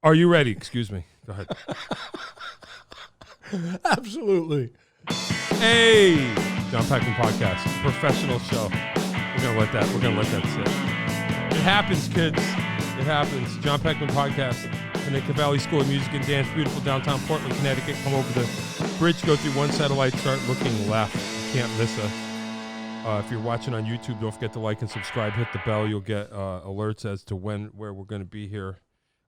Are you ready? Excuse me. Go ahead. Absolutely. Hey, John Peckman Podcast, professional show. We're gonna let that sit. It happens, kids. It happens. John Peckman Podcast, Connecticut Valley School of Music and Dance, beautiful downtown Portland, Connecticut. Come over the bridge, go through one satellite, start looking left. You can't miss us. If you're watching on YouTube, don't forget to like and subscribe. Hit the bell. You'll get alerts as to where we're going to be here.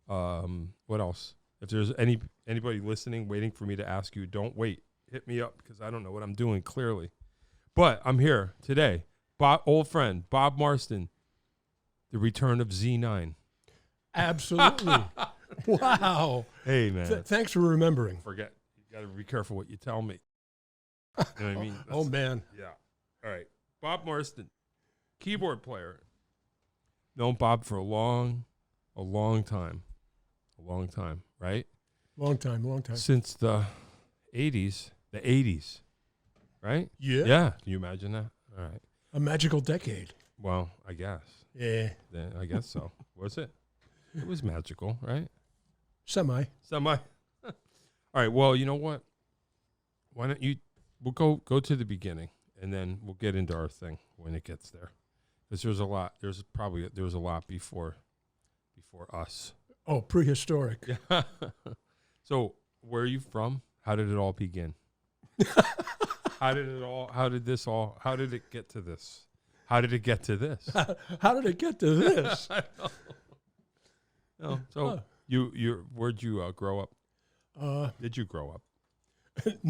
What else? If there's anybody listening, waiting for me to ask you, don't wait. Hit me up because I don't know what I'm doing clearly. But I'm here today. Old friend, Bob Marston, the return of Z9. Absolutely. Wow. Hey, man. Thanks for remembering. You got to be careful what you tell me. You know what I mean? Oh, man. Yeah. All right. Bob Marston, keyboard player. Known Bob for a long time. A long time, right? Long time. Since the 80s, right? Yeah. Yeah. Can you imagine that? All right. A magical decade. Well, I guess. Yeah. I guess so. Was it? It was magical, right? Semi. All right. Well, you know what? Why don't we'll go to the beginning, and then we'll get into our thing when it gets there. Because there was a lot before us. Oh, prehistoric. Yeah. So, where are you from? How did it all begin? How did it get to this? How did it get to this? How did it get to this? No. So, where'd you grow up? Did you grow up?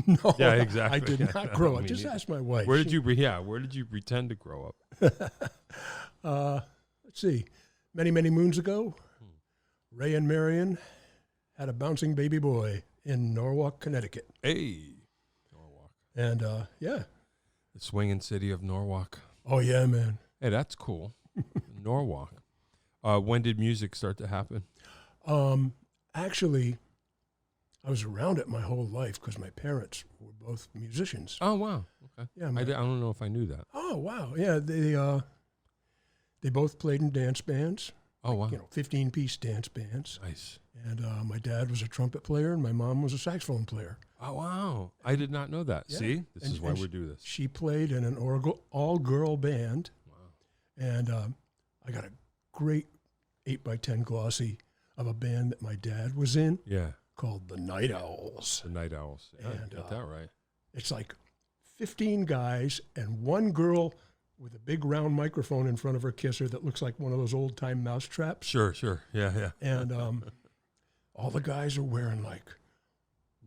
No. Yeah, exactly. I did not grow up. Just ask my wife. Where did you pretend to grow up? Let's see. Many, many moons ago, Ray and Marion had a bouncing baby boy in Norwalk, Connecticut. Hey, Norwalk. And, yeah. The swinging city of Norwalk. Oh, yeah, man. Hey, that's cool. Norwalk. When did music start to happen? Actually, I was around it my whole life because my parents were both musicians. Oh, wow. Okay. Yeah, I don't know if I knew that. Oh, wow. Yeah, they both played in dance bands. Oh, wow. 15-piece dance bands. Nice. And my dad was a trumpet player, and my mom was a saxophone player. Oh, wow. I did not know that. Yeah. See? This is why we do this. She played in an all-girl band. Wow. And I got a great 8x10 glossy of a band that my dad was in. Yeah. Called the Night Owls. The Night Owls. Yeah, And, you got that right. It's like 15 guys and one girl with a big round microphone in front of her kisser that looks like one of those old-time mouse traps. Sure. Yeah. And all the guys are wearing like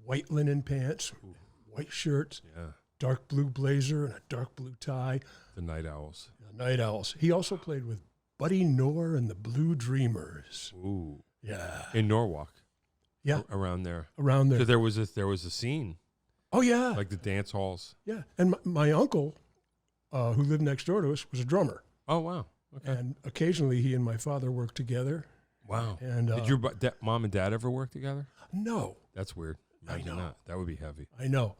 white linen pants, white shirts, dark blue blazer, and a dark blue tie. The Night Owls. The Night Owls. He also played with Buddy Knorr and the Blue Dreamers. Ooh. Yeah. In Norwalk. Yeah. Around there. So there was a scene. Oh, yeah. Like the dance halls. Yeah. And my uncle, who lived next door to us, was a drummer. Oh, wow. Okay. And occasionally he and my father worked together. Wow. And did your mom and dad ever work together? No. That's weird. Imagine I know. that would be heavy. I know.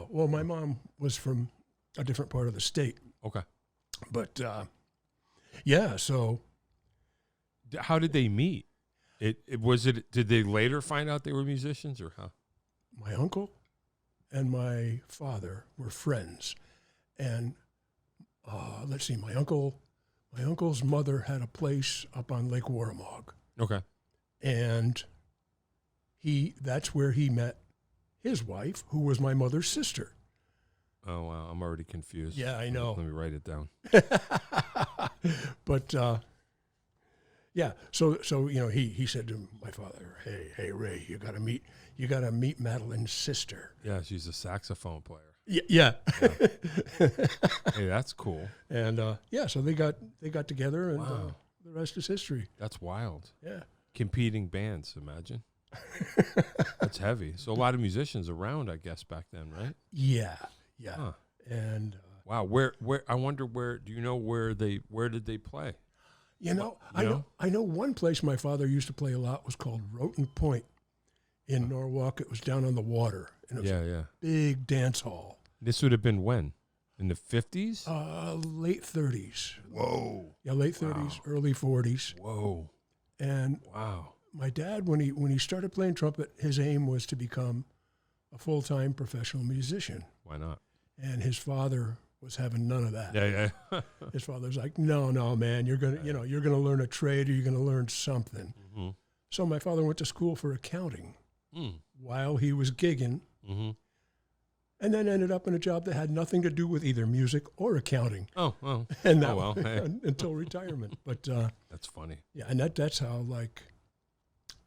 Well, my mom was from a different part of the state. Okay. But, yeah, so. How did they meet? Did they later find out they were musicians or how? My uncle and my father were friends. And let's see, my uncle's mother had a place up on Lake Warramog. Okay. And that's where he met his wife, who was my mother's sister. Oh, wow. I'm already confused. Yeah, I know. Let me write it down. But, yeah, so he said to my father, hey Ray, you gotta meet Madeline's sister. Yeah, she's a saxophone player. Yeah. Hey, that's cool. And so they got together, and wow. The rest is history. That's wild. Yeah. Competing bands, imagine. That's heavy. So a lot of musicians around, I guess, back then, right? Yeah. Huh. And wow, where I wonder do you know where did they play? I know one place my father used to play a lot was called Roten Point in Norwalk. It was down on the water. And it was a big dance hall. This would have been when? In the 50s? Late 30s. Whoa. Yeah, late 30s, early 40s. Whoa. And wow. my dad, when he started playing trumpet, his aim was to become a full-time professional musician. Why not? And his father was having none of that. Yeah. His father was like, no, man, you're gonna learn a trade, or you're gonna learn something. Mm-hmm. So my father went to school for accounting Mm. while he was gigging, Mm-hmm. and then ended up in a job that had nothing to do with either music or accounting. Oh, well. And that well. Hey. until retirement. But That's funny. yeah, and that's how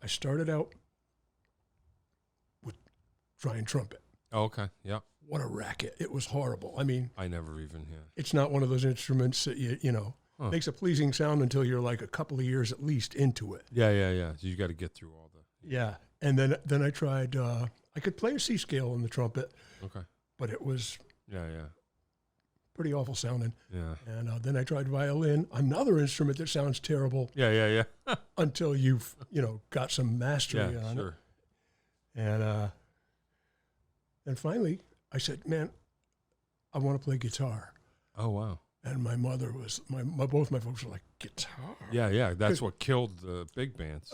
I started out with trying trumpet. Oh, okay. Yeah. What a racket! It was horrible. I mean, I never even, it's not one of those instruments that makes a pleasing sound until you're like a couple of years at least into it. Yeah. So you got to get through all the. Yeah, and then I tried. I could play a C scale on the trumpet. Okay. But it was Yeah. pretty awful sounding. Yeah. And then I tried violin, another instrument that sounds terrible. Yeah. Until you've got some mastery on sure. it. And finally, I said, "Man, I want to play guitar." Oh, wow. And my mother was both my folks were like, "Guitar?" Yeah. That's what killed the big bands.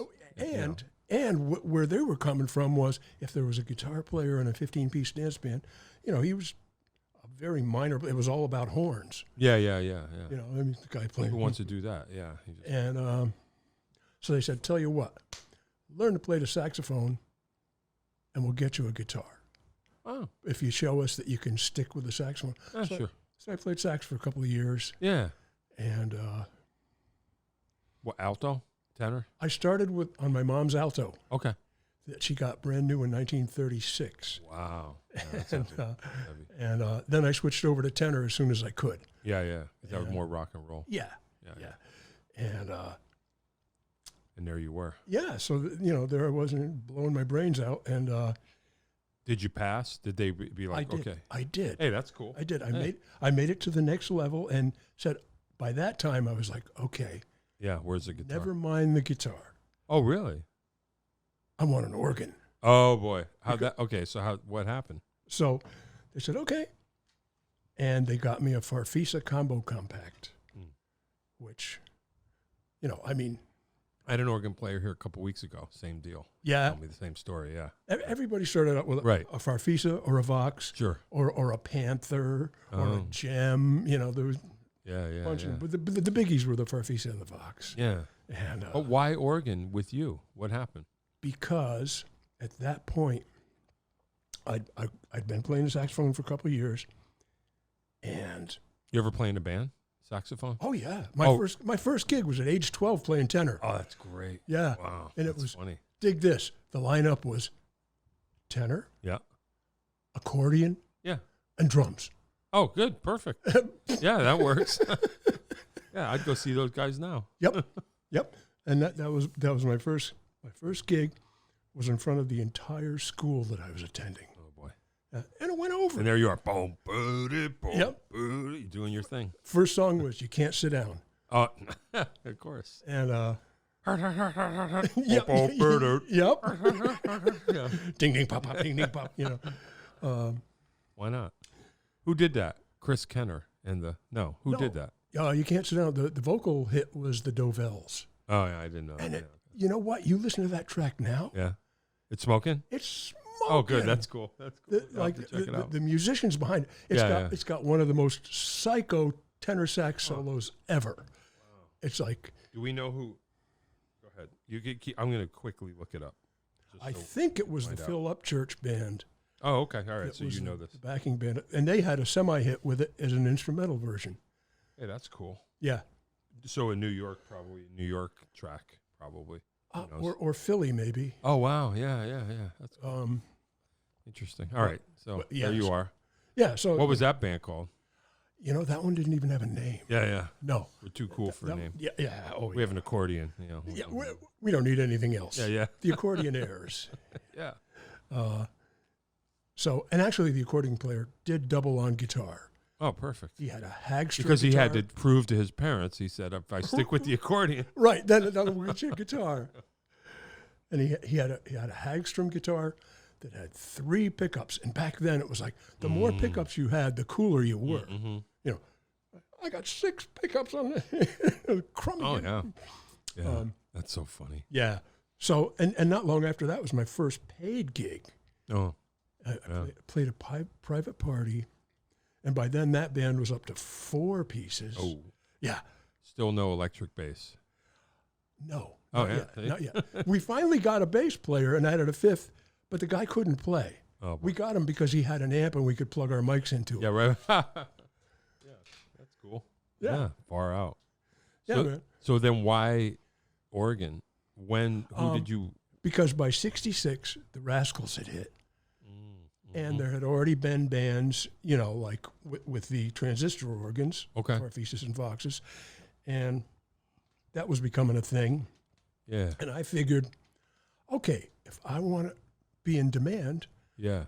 And where they were coming from was, if there was a guitar player in a 15-piece dance band, he was a very minor. It was all about horns. Yeah. The guy playing. Who wants to do that? Yeah. And so they said, "Tell you what, learn to play the saxophone, and we'll get you a guitar. Oh. If you show us that you can stick with the saxophone." Sure. So I played sax for a couple of years. Yeah. And What, alto? Tenor? I started on my mom's alto Okay. that she got brand new in 1936. Wow. Yeah, that's And, heavy. and then I switched over to tenor as soon as I could. Yeah. That was more rock and roll. Yeah. And And there you were. yeah, so there I wasn't blowing my brains out. And Did you pass? Did they be like, okay? I did. Hey, that's cool. I did. Hey. I made it to the next level, and said by that time I was like, okay, Yeah, where's the guitar? never mind the guitar. Oh, really? I want an organ. Oh, boy. What happened? So they said, okay. And they got me a Farfisa Combo Compact, which, I had an organ player here a couple weeks ago. Same deal. yeah. Told me the same story. Yeah. Everybody started out with a Farfisa or a Vox, Sure. or a Panther or a Gem. There was Yeah. bunch of, but the biggies were the Farfisa and the Vox. Yeah. And But why organ with you? What happened? because at that point, I'd been playing the saxophone for a couple of years, and You ever play in a band? Saxophone? oh yeah, my first gig was at age 12 playing tenor. Oh, that's great. Yeah, Wow. and it that's was funny. dig this. The lineup was tenor, Yeah. accordion, Yeah. and drums. Oh, good. Perfect. Yeah, that works. Yeah, I'd go see those guys now. Yep. And that was my first gig was in front of the entire school that I was attending. Oh, boy. And it went over. And there you are. Boom, booty, boom, Yep. booty, doing your thing. First song was "You Can't Sit Down," Oh, of course. and Yep. Yeah. Ding ding pop pop ding ding pop. Why not? Who did that? Chris Kenner and who did that? You Can't Sit Down. The vocal hit was the Dovelles. Oh, yeah, I didn't know. And Yeah. you know what? You listen to that track now. Yeah. It's smoking? It's smoking. Oh, good. That's cool. That's cool. I'll have to check it out. The musicians behind it. It's got one of the most psycho tenor sax solos ever. Wow. It's like. Do we know who? Go ahead. I'm going to quickly look it up. I think it was the Phil Upchurch band. Oh, okay. All right. So you know this. The backing band. And they had a semi-hit with it as an instrumental version. Hey, that's cool. Yeah. So in New York, probably. New York track, probably. Or Philly, maybe. Oh, wow. Yeah. That's cool. Interesting. All right. So there you are. Yeah. So what was that band called? That one didn't even have a name. Yeah. No. We're too cool for a name. Yeah. Oh, we have an accordion. Yeah. We don't need anything else. Yeah. The accordionaires. Yeah. So, and actually the accordion player did double on guitar. Oh, perfect. He had a Hagstrom because he guitar. had to prove to his parents. He said, "If I stick with the accordion, right, then we'll get you a guitar." And he had a Hagstrom guitar that had 3 pickups. And back then it was like the more pickups you had, the cooler you were. Mm-hmm. I got 6 pickups on the crummy. Oh yeah, that's so funny. Yeah. So, and not long after that was my first paid gig. Oh, I played a private party, and by then that band was up to 4 pieces. oh, Yeah. still no electric bass. No. Oh, not yeah. yet, not yet. We finally got a bass player and added a 5th, but the guy couldn't play. Oh, We got him because he had an amp and we could plug our mics into it. yeah, right. Yeah, that's cool. Yeah. Far out. Yeah, So, man. so then why Oregon? Who did you? Because by 66, the Rascals had hit. And there had already been bands, you know, like with the transistor organs, Okay. Farfesis and Voxes, and that was becoming a thing. Yeah. And I figured, okay, if I want to be in demand, Yeah.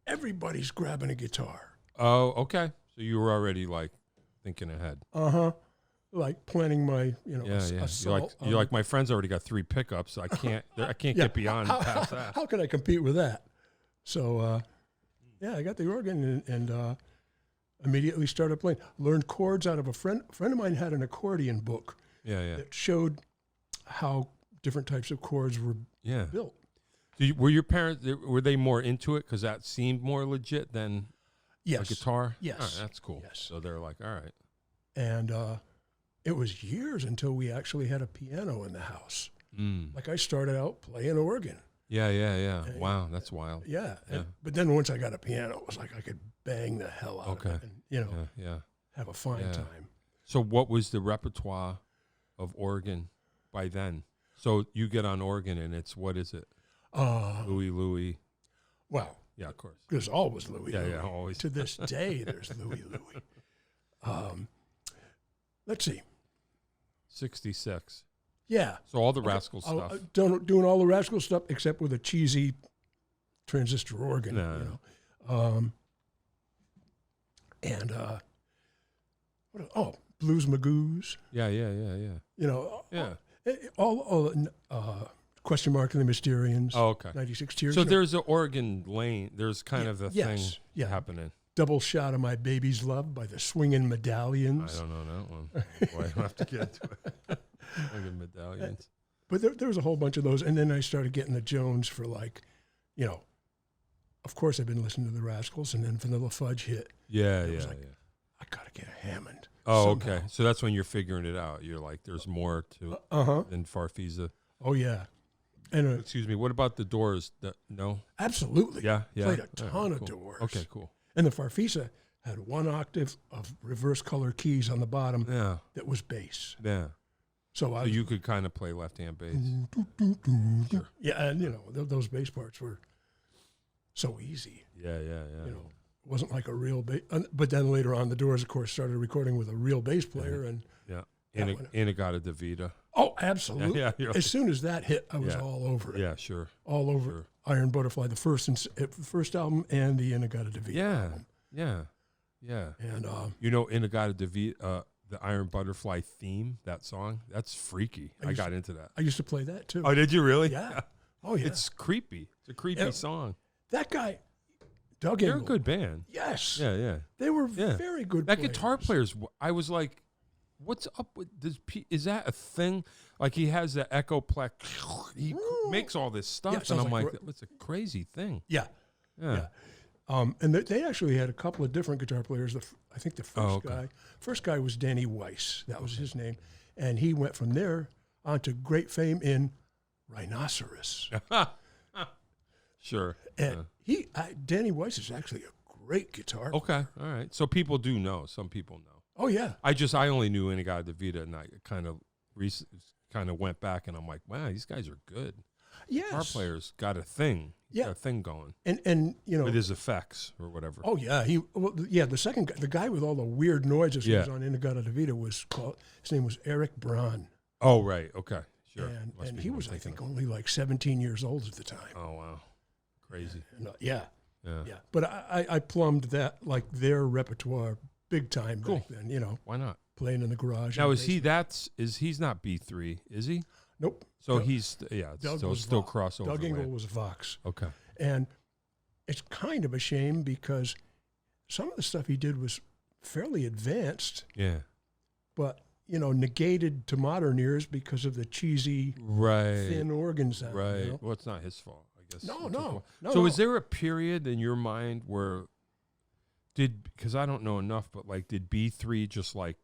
everybody's grabbing a guitar. Oh, okay. So you were already like thinking ahead. Like planning my, you know, Yeah, yeah. assault. You're like, my friend's already got 3 pickups. So I can't get beyond past that. How can I compete with that? So, I got the organ and immediately started playing. Learned chords out of a friend. A friend of mine had an accordion book Yeah. that showed how different types of chords were Yeah. built. So were your parents, were they more into it because that seemed more legit than Yes. a guitar? Yes. All right, that's cool. Yes. So they're like, all right. And it was years until we actually had a piano in the house. Like I started out playing organ. Yeah. Wow, that's wild. Yeah. Yeah. But then once I got a piano, it was like I could bang the hell out of it and, you know, Yeah. have a fine Yeah. time. So what was the repertoire of organ by then? So you get on organ and it's, what is it? Louis. Well, Yeah, of course. there's always Louis. Yeah, Louis. yeah, always. To this day, there's Louis. Let's see. 66. Yeah. So all the Rascal stuff. Doing all the Rascal stuff except with a cheesy transistor organ. No. You know? Blues Magoos. Yeah. You know. Yeah. All Question Mark and the Mysterians. Oh, okay. 96 Tears. So you know, there's an organ lane. There's kind of a thing yeah. happening. Double Shot of My Baby's Love by the Swingin' Medallions. I don't know that one. Boy, I don't have to get into it. Organ medallions. But there was a whole bunch of those. And then I started getting the Jones for like, you know, of course I've been listening to the Rascals, and then Vanilla Fudge hit. Yeah. I got to get a Hammond. Oh, somehow. okay. So that's when you're figuring it out. You're like, there's more to than Farfisa. Oh, yeah. And Excuse me. What about the Doors? No? absolutely. Yeah. Played a All ton right, of cool. Doors. Okay, cool. And the Farfisa had 1 octave of reverse color keys on the bottom Yeah. that was bass. Yeah. So So you could kind of play left-hand bass. Sure. Yeah, and, you know, those bass parts were so easy. Yeah. You know, it wasn't like a real bass. But then later on, the Doors, of course, started recording with a real bass player. And Yeah. That one. Inagata Devita. oh, absolutely. Yeah, you're as soon as that hit, I was Yeah. all over it. Yeah, sure. All over Sure. Iron Butterfly, the first album, and the Inagata Devita album. Yeah. And You know, Inagata Devita, the Iron Butterfly theme, that song, that's freaky. I got into that. I used to play that too. Oh, did you really? Yeah. Oh, yeah. It's creepy. It's a creepy song. That guy, Doug They're a Engel. good band. Yes. Yeah. They were Yeah. very good That players. guitar player's, I was like, what's up with this? Is that a thing? Like he has the Echoplex. He makes all this stuff. Yeah, and sounds I'm like like, it's a crazy thing. Yeah. Yeah. And they actually had a couple of different guitar players. I think the first guy was Danny Weiss. That was his name. And he went from there on to great fame in Rhinoceros. Sure. And Danny Weiss is actually a great guitar player. Okay. All right. So people do know. Some people know. Oh, yeah. I only knew Inagata Devita, and I kind of went back, and I'm like, wow, these guys are good. Yes. Our players got a thing. Yeah. Got a thing going And you know. with his effects or whatever. Oh, yeah. The second guy, the guy with all the weird noises who was on Inagata Devita his name was Eric Braun. Oh, right. Okay. Sure. And he was, I think, only like 17 years old at the time. Oh, wow. Crazy. And, yeah. Yeah. But I plumbed that, like their repertoire big time back then, you know, Why not? playing in the garage. Now, he's not B3, is he? Nope. So Doug- he's, so it's still crossover. Doug Engel land. was Vox. Okay. And it's kind of a shame because some of the stuff he did was fairly advanced, Yeah. but negated to modern ears because of the cheesy, thin organ sound. Right. Well, it's not his fault, I guess. No. So is there a period in your mind where because I don't know enough, but like did B3 just like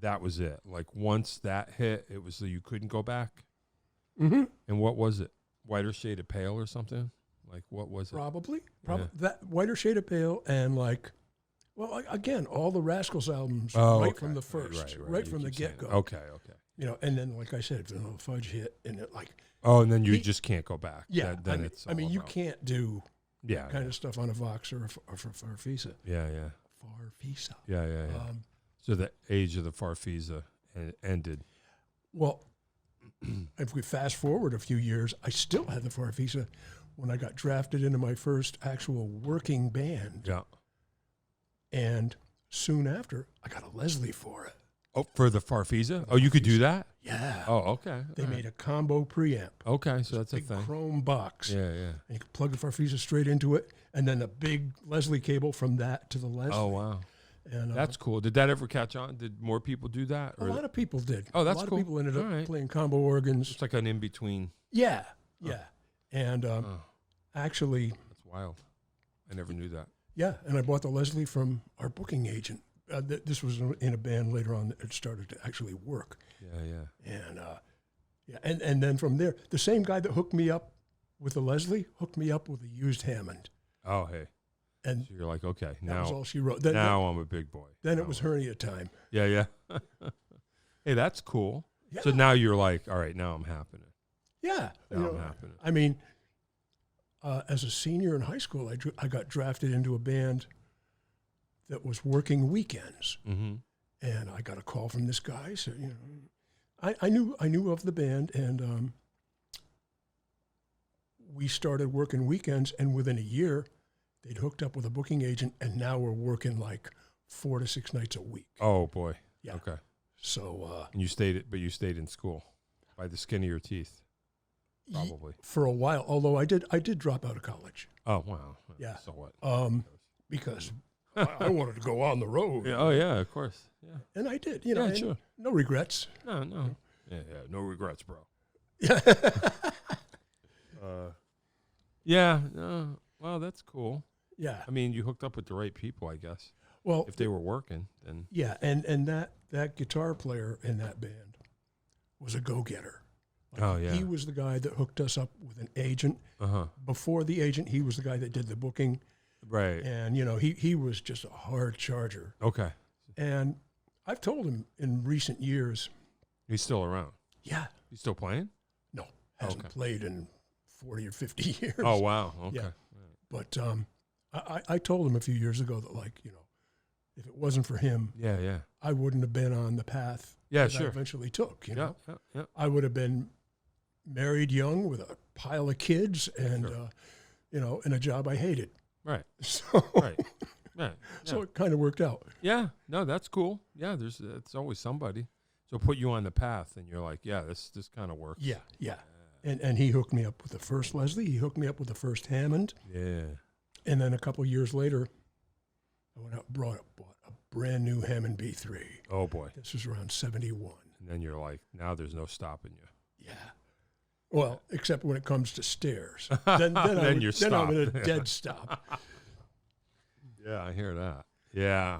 that was it? Like once that hit, it was you couldn't go back? Mm-hmm. And what was it? Whiter Shade of Pale or something? Like what was it? Probably. Yeah. That Whiter Shade of Pale and again, all the Rascals albums from the first, right from the get-go. Okay. And then, like I said, Vanilla Fudge hit, and it and then you just can't go back. Yeah. Then you can't do kind of stuff on a Vox or for Farfisa. Yeah. Farfisa. Yeah. So the age of the Farfisa ended. Well, if we fast forward a few years, I still had the Farfisa when I got drafted into my first actual working band. Yeah. And soon after, I got a Leslie for it. Oh, for the Farfisa? Oh, you could do that? Yeah. Oh, okay. They made a combo preamp. Okay, so that's a big thing. Chrome box. Yeah. And you could plug the Farfisa straight into it, and then a big Leslie cable from that to the Leslie. Oh, wow. And that's cool. Did that ever catch on? Did more people do that? A lot of people did. Oh, that's cool. A lot cool. of people ended up playing combo organs. It's like an in-between. Yeah. And actually... That's wild. I never knew that. Yeah, and I bought the Leslie from our booking agent. This was in a band later on that it started to actually work. Yeah. And then from there, the same guy that hooked me up with the Leslie hooked me up with a used Hammond. Oh, hey. And so you're like, okay, that now was all she wrote. Now I'm a big boy. Then it was hernia time. Yeah. Hey, that's cool. Yeah. So now you're like, all right, now I'm happening. Yeah. Now I'm happening. I mean, as a senior in high school, I got drafted into a band that was working weekends, and I got a call from this guy. So I knew of the band, and we started working weekends. And within a year, they'd hooked up with a booking agent, and now we're working like 4 to 6 nights a week. Oh boy. Yeah. Okay. So. And you stayed in school by the skin of your teeth. Probably for a while, although I did drop out of college. Oh wow! Yeah. So what? Because I wanted to go on the road. Yeah, oh yeah, of course. Yeah. And I did. Sure. No regrets. No. Yeah. No regrets, bro. Yeah. Yeah. No. Well, that's cool. Yeah. I mean, you hooked up with the right people, I guess. Well, if they were working, then. Yeah, and that guitar player in that band was a go-getter. Oh, yeah. He was the guy that hooked us up with an agent. Before the agent, he was the guy that did the booking. Right. And, he was just a hard charger. Okay. And I've told him in recent years. He's still around? Yeah. He's still playing? No. Hasn't played in 40 or 50 years. Oh, wow. Okay. Yeah. But I told him a few years ago that, if it wasn't for him, I wouldn't have been on the path that I eventually took. Yeah. I would have been married young with a pile of kids and, in a job I hated. Right. So, right. Yeah. So it kind of worked out. Yeah. No, that's cool. Yeah. It's always somebody. So put you on the path and you're like, yeah, this kind of works. Yeah. And he hooked me up with the first Leslie. He hooked me up with the first Hammond. Yeah. And then a couple of years later, I went out and bought a brand new Hammond B3. Oh, boy. This was around 71. And then you're like, now there's no stopping you. Yeah. Well, except when it comes to stairs. Then I'm in a dead stop. Yeah, I hear that. Yeah.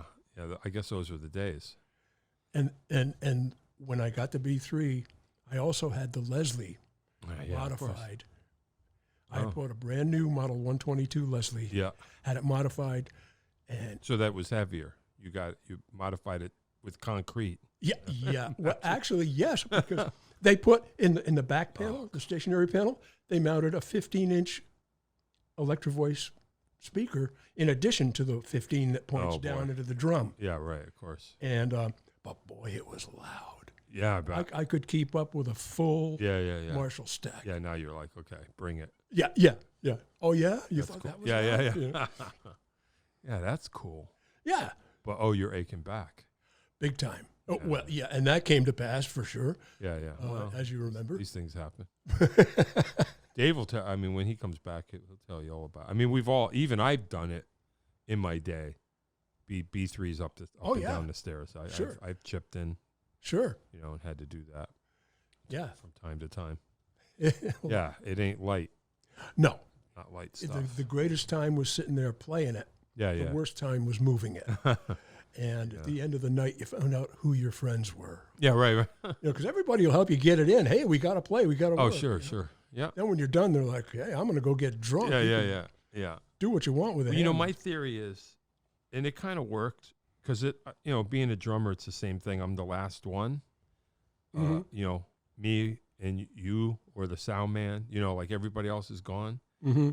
I guess those were the days. And when I got the B3, I also had the Leslie modified. I bought a brand new Model 122 Leslie. Yeah. Had it modified, and so that was heavier. You modified it with concrete. Yeah. Well, actually, yes, because they put in the back panel, the stationary panel, they mounted a 15-inch Electro-Voice speaker in addition to the 15 that points down into the drum. Yeah, right, of course. And but boy, it was loud. Yeah, I bet. I could keep up with a full Marshall stack. Yeah, now you're like, okay, bring it. Yeah. Oh yeah, you that's thought cool. that was loud? Yeah. Yeah, that's cool. Yeah. But you're aching back. Big time. Oh, well, yeah, and that came to pass for sure. Yeah. Well, as you remember. These things happen. Dave will tell, when he comes back, he'll tell you all about it. Even I've done it in my day. B3s up and down the stairs. I've chipped in. Sure. You know, and had to do that. Yeah. From time to time. Yeah, it ain't light. No. Not light stuff. The greatest time was sitting there playing it. Yeah, The yeah. worst time was moving it. And at the end of the night, you found out who your friends were. Yeah, right. Because everybody will help you get it in. Hey, we got to play. We got to Oh, work. sure, sure. Yeah. Then when you're done, they're like, hey, I'm going to go get drunk. Yeah. Do what you want with it. You know, my theory is, and it kind of worked, because being a drummer, it's the same thing. I'm the last one. Mm-hmm. You know, me and you or the sound man, you know, like everybody else is gone. Mm-hmm.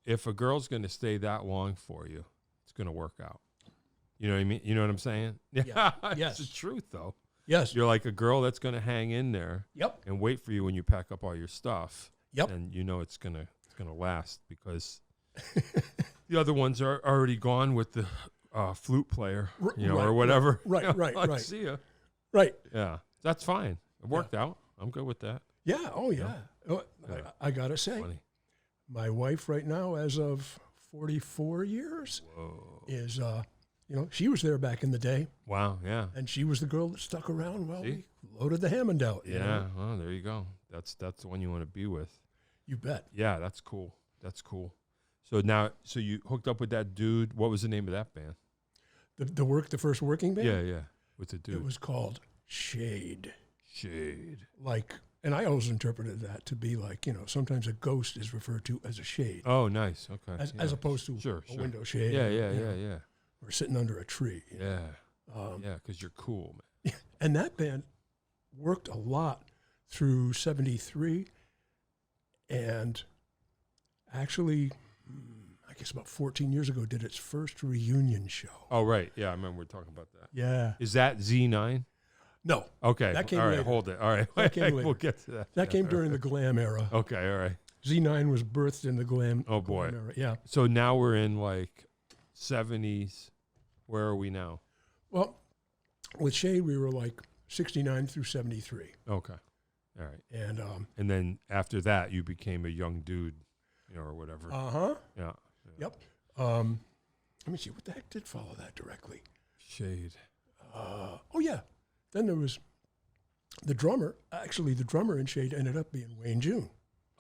If a girl's going to stay that long for you, it's going to work out. You know what I mean? You know what I'm saying? Yeah. It's Yes. the truth, though. Yes. You're like a girl that's going to hang in there. Yep. And wait for you when you pack up all your stuff. Yep. And you know it's gonna last, because the other ones are already gone with the flute player, you know, right, or whatever. Right, You know, right, like, right. See ya. Right. Yeah, that's fine. It worked out. I'm good with that. Yeah. Oh, yeah. Oh, Yeah. I got to say, Funny. my wife right now, as of 44 years, Whoa. is, she was there back in the day, Wow. Yeah. and she was the girl that stuck around while See? we loaded the Hammond out. you Yeah. know? Well, there you go. That's the one you want to be with. You bet. Yeah, that's cool. That's cool. So you hooked up with that dude. What was the name of that band? The first working band? Yeah. What's the dude? It was called Shade. Shade. And I always interpreted that to be like, sometimes a ghost is referred to as a shade, Oh, nice. Okay. as opposed to Sure. a window shade. Yeah. Or sitting under a tree. Yeah. Yeah, because you're cool, man. And that band worked a lot through 73, and actually, I guess about 14 years ago, did its first reunion show. Oh, right. Yeah, I remember we were talking about that. Yeah. Is that Z9? No. Okay. That came all right, later. hold it. All right. That came later. We'll get to that. That came during the glam era. Okay, all right. Z9 was birthed in the glam, Oh, boy. glam era. Yeah. So now we're in, 70s. Where are we now? Well, with Shade, we were 69 through 73. Okay. All right. And then after that, you became a young dude, or whatever. Yeah. Yep. Let me see, what the heck did follow that directly? Shade. Oh, yeah. Then there was the drummer. Actually, the drummer in Shade ended up being Wayne June.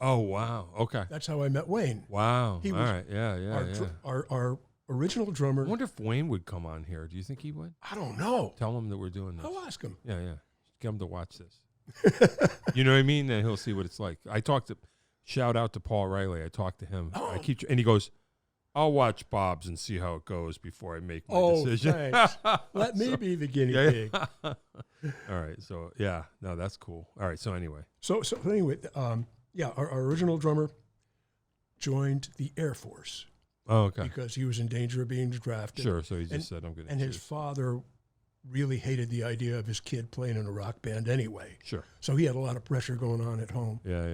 Oh, wow. Okay. That's how I met Wayne. Wow. He all was right. Yeah. Our original drummer. I wonder if Wayne would come on here. Do you think he would? I don't know. Tell him that we're doing this. I'll ask him. Yeah. Get him to watch this. You know what I mean? Then he'll see what it's like. Shout out to Paul Riley. I talked to him. Oh. And he goes, I'll watch Bob's and see how it goes before I make my decision. Thanks. Let me be the guinea pig. All right. So, yeah. No, that's cool. All right. So, anyway. So anyway, our original drummer joined the Air Force. Oh, okay. Because he was in danger of being drafted. Sure. So he just said, I'm going to. And his father really hated the idea of his kid playing in a rock band anyway. Sure. So he had a lot of pressure going on at home. Yeah.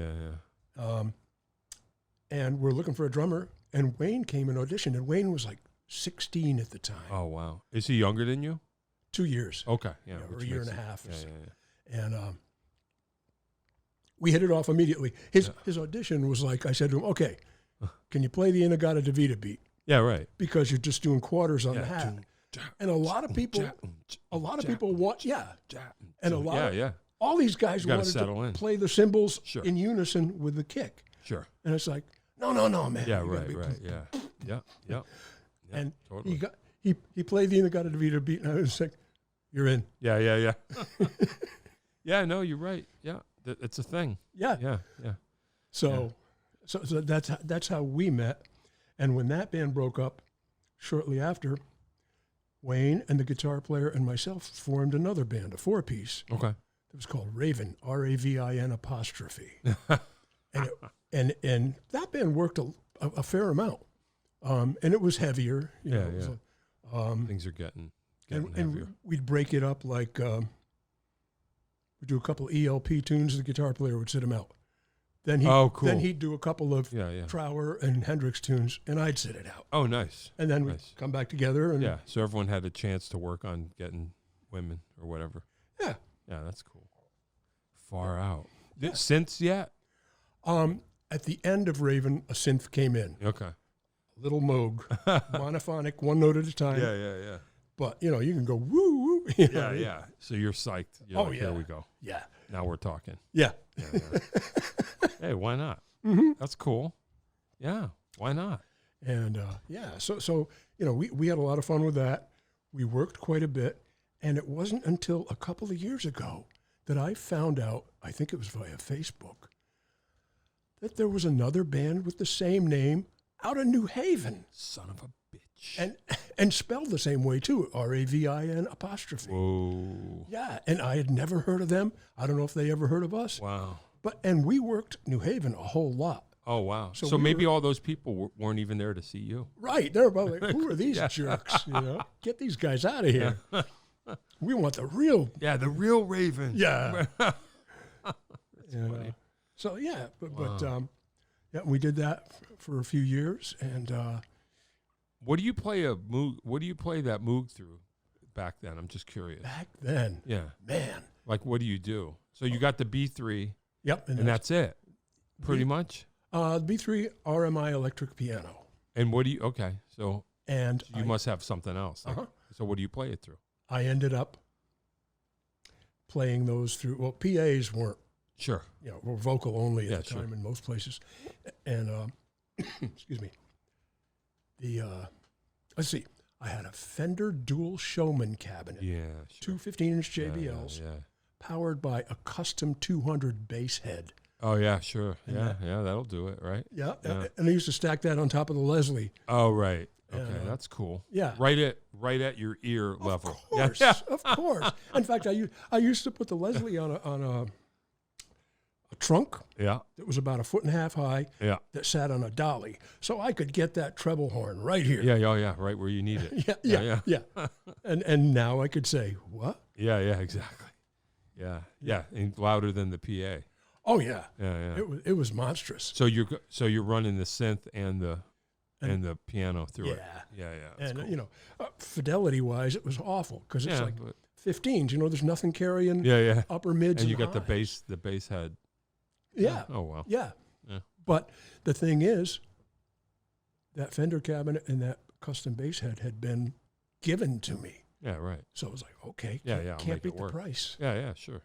And we're looking for a drummer, and Wayne came and auditioned, and Wayne was 16 at the time. Oh, wow. Is he younger than you? 2 years. Okay. Yeah. Or a year and a half. Yeah. And we hit it off immediately. His audition was I said to him, okay, can you play the Inagata Devita beat? Yeah, right. Because you're just doing quarters on the hat. And a lot of people want, and all these guys wanted to play the cymbals in unison with the kick. Sure. And it's like, no, man. Yeah, right. Yeah. And totally. he played the Inagata Devita beat, and I was like, you're in. Yeah. Yeah, no, you're right. Yeah, it's a thing. Yeah. So that's how we met. And when that band broke up, shortly after, Wayne and the guitar player and myself formed another band, a 4-piece. Okay. It was called Raven, RAVIN apostrophe. and that band worked a fair amount. And it was heavier. You know, things are getting and heavier. We'd break it up we'd do a couple ELP tunes, the guitar player would sit them out. Then he'd do a couple of Trower and Hendrix tunes, and I'd sit it out. Oh, nice. And then we'd come back together. And so everyone had a chance to work on getting women or whatever. Yeah. Yeah, that's cool. Far out. Synths yet? At the end of Raven, a synth came in. Okay. Little Moog, monophonic, one note at a time. Yeah. But, you can go woo, woo. You know Yeah, what I mean? yeah. So you're psyched. You're Oh, like, yeah. Here we go. Yeah. Now we're talking. Yeah. Yeah, yeah. Hey, why not? Mm-hmm. That's cool. Yeah, why not? And so we had a lot of fun with that. We worked quite a bit, and it wasn't until a couple of years ago that I found out, I think it was via Facebook, that there was another band with the same name out of New Haven, Son of a bitch. and spelled the same way too, Ravin apostrophe. Whoa. Yeah, and I had never heard of them. I don't know if they ever heard of us. Wow. And we worked New Haven a whole lot. Oh, wow. So So we maybe all those people weren't even there to see you. Right. They're probably like, who are these jerks? You know, get these guys out of here. We want the real. Yeah, the real Raven. Yeah. That's And, funny. so yeah, but Wow. yeah, we did that for a few years, and What do you play What do you play that Moog through back then? I'm just curious. back then, Yeah. man. Like, what do you do? So you got the B3, Yep. and that's it, pretty much. B3 RMI electric piano, And what do you? Okay, so and you must have something else. Like, Uh-huh. So what do you play it through? I ended up playing those through. Well, PAs weren't, Sure. were vocal only at Yeah, the time sure. in most places, and excuse me. Let's see. I had a Fender Dual Showman cabinet, Yeah. two Sure. 15-inch Yeah, JBLs, Yeah. powered by a custom 200 bass head. Oh yeah. Sure. And Yeah. Yeah. That'll do it. Right. Yeah, Yeah. and I used to stack that on top of the Leslie. Oh right. Okay. And, That's cool. Yeah. Right at your ear level. Of course, Yeah. of course. In fact, I used to put the Leslie on a trunk Yeah. that was about 1.5 feet high Yeah. that sat on a dolly, so I could get that treble horn right here. Yeah. Oh yeah. Right where you need it. Yeah. And now I could say what? Yeah. Yeah. Exactly. Yeah. Yeah. And louder than the PA. Oh yeah, Yeah. Yeah. it was monstrous. So you're running the synth and the piano through it. Yeah. Yeah. Yeah. That's And cool. fidelity wise, it was awful because it's Yeah. like But, 15s. There's nothing carrying yeah. upper mids, And you got the highs. bass head. Yeah. Oh wow. Yeah. Yeah. But the thing is, that Fender cabinet and that custom bass head had been given to me. Yeah. Right. So I was like, okay, Yeah, can't, yeah, I'll can't make it beat the work. price. Yeah. Yeah. Sure.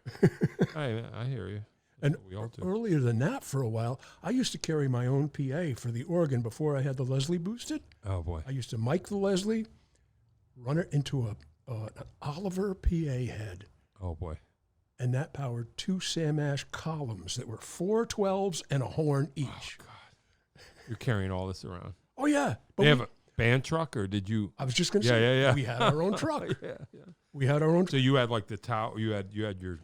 I hear you. That's And what we all do. earlier than that, for a while, I used to carry my own PA for the organ before I had the Leslie boosted. Oh boy. I used to mic the Leslie, run it into an Oliver PA head, Oh boy. and that powered 2 Sam Ash columns that were 4 12s and a horn Oh each. God. You're carrying all this around. Oh yeah, but They have a band truck, or did you? I was just going to Yeah, say, yeah. we had our own truck. Yeah. We had our own. So you had like the tower. You had your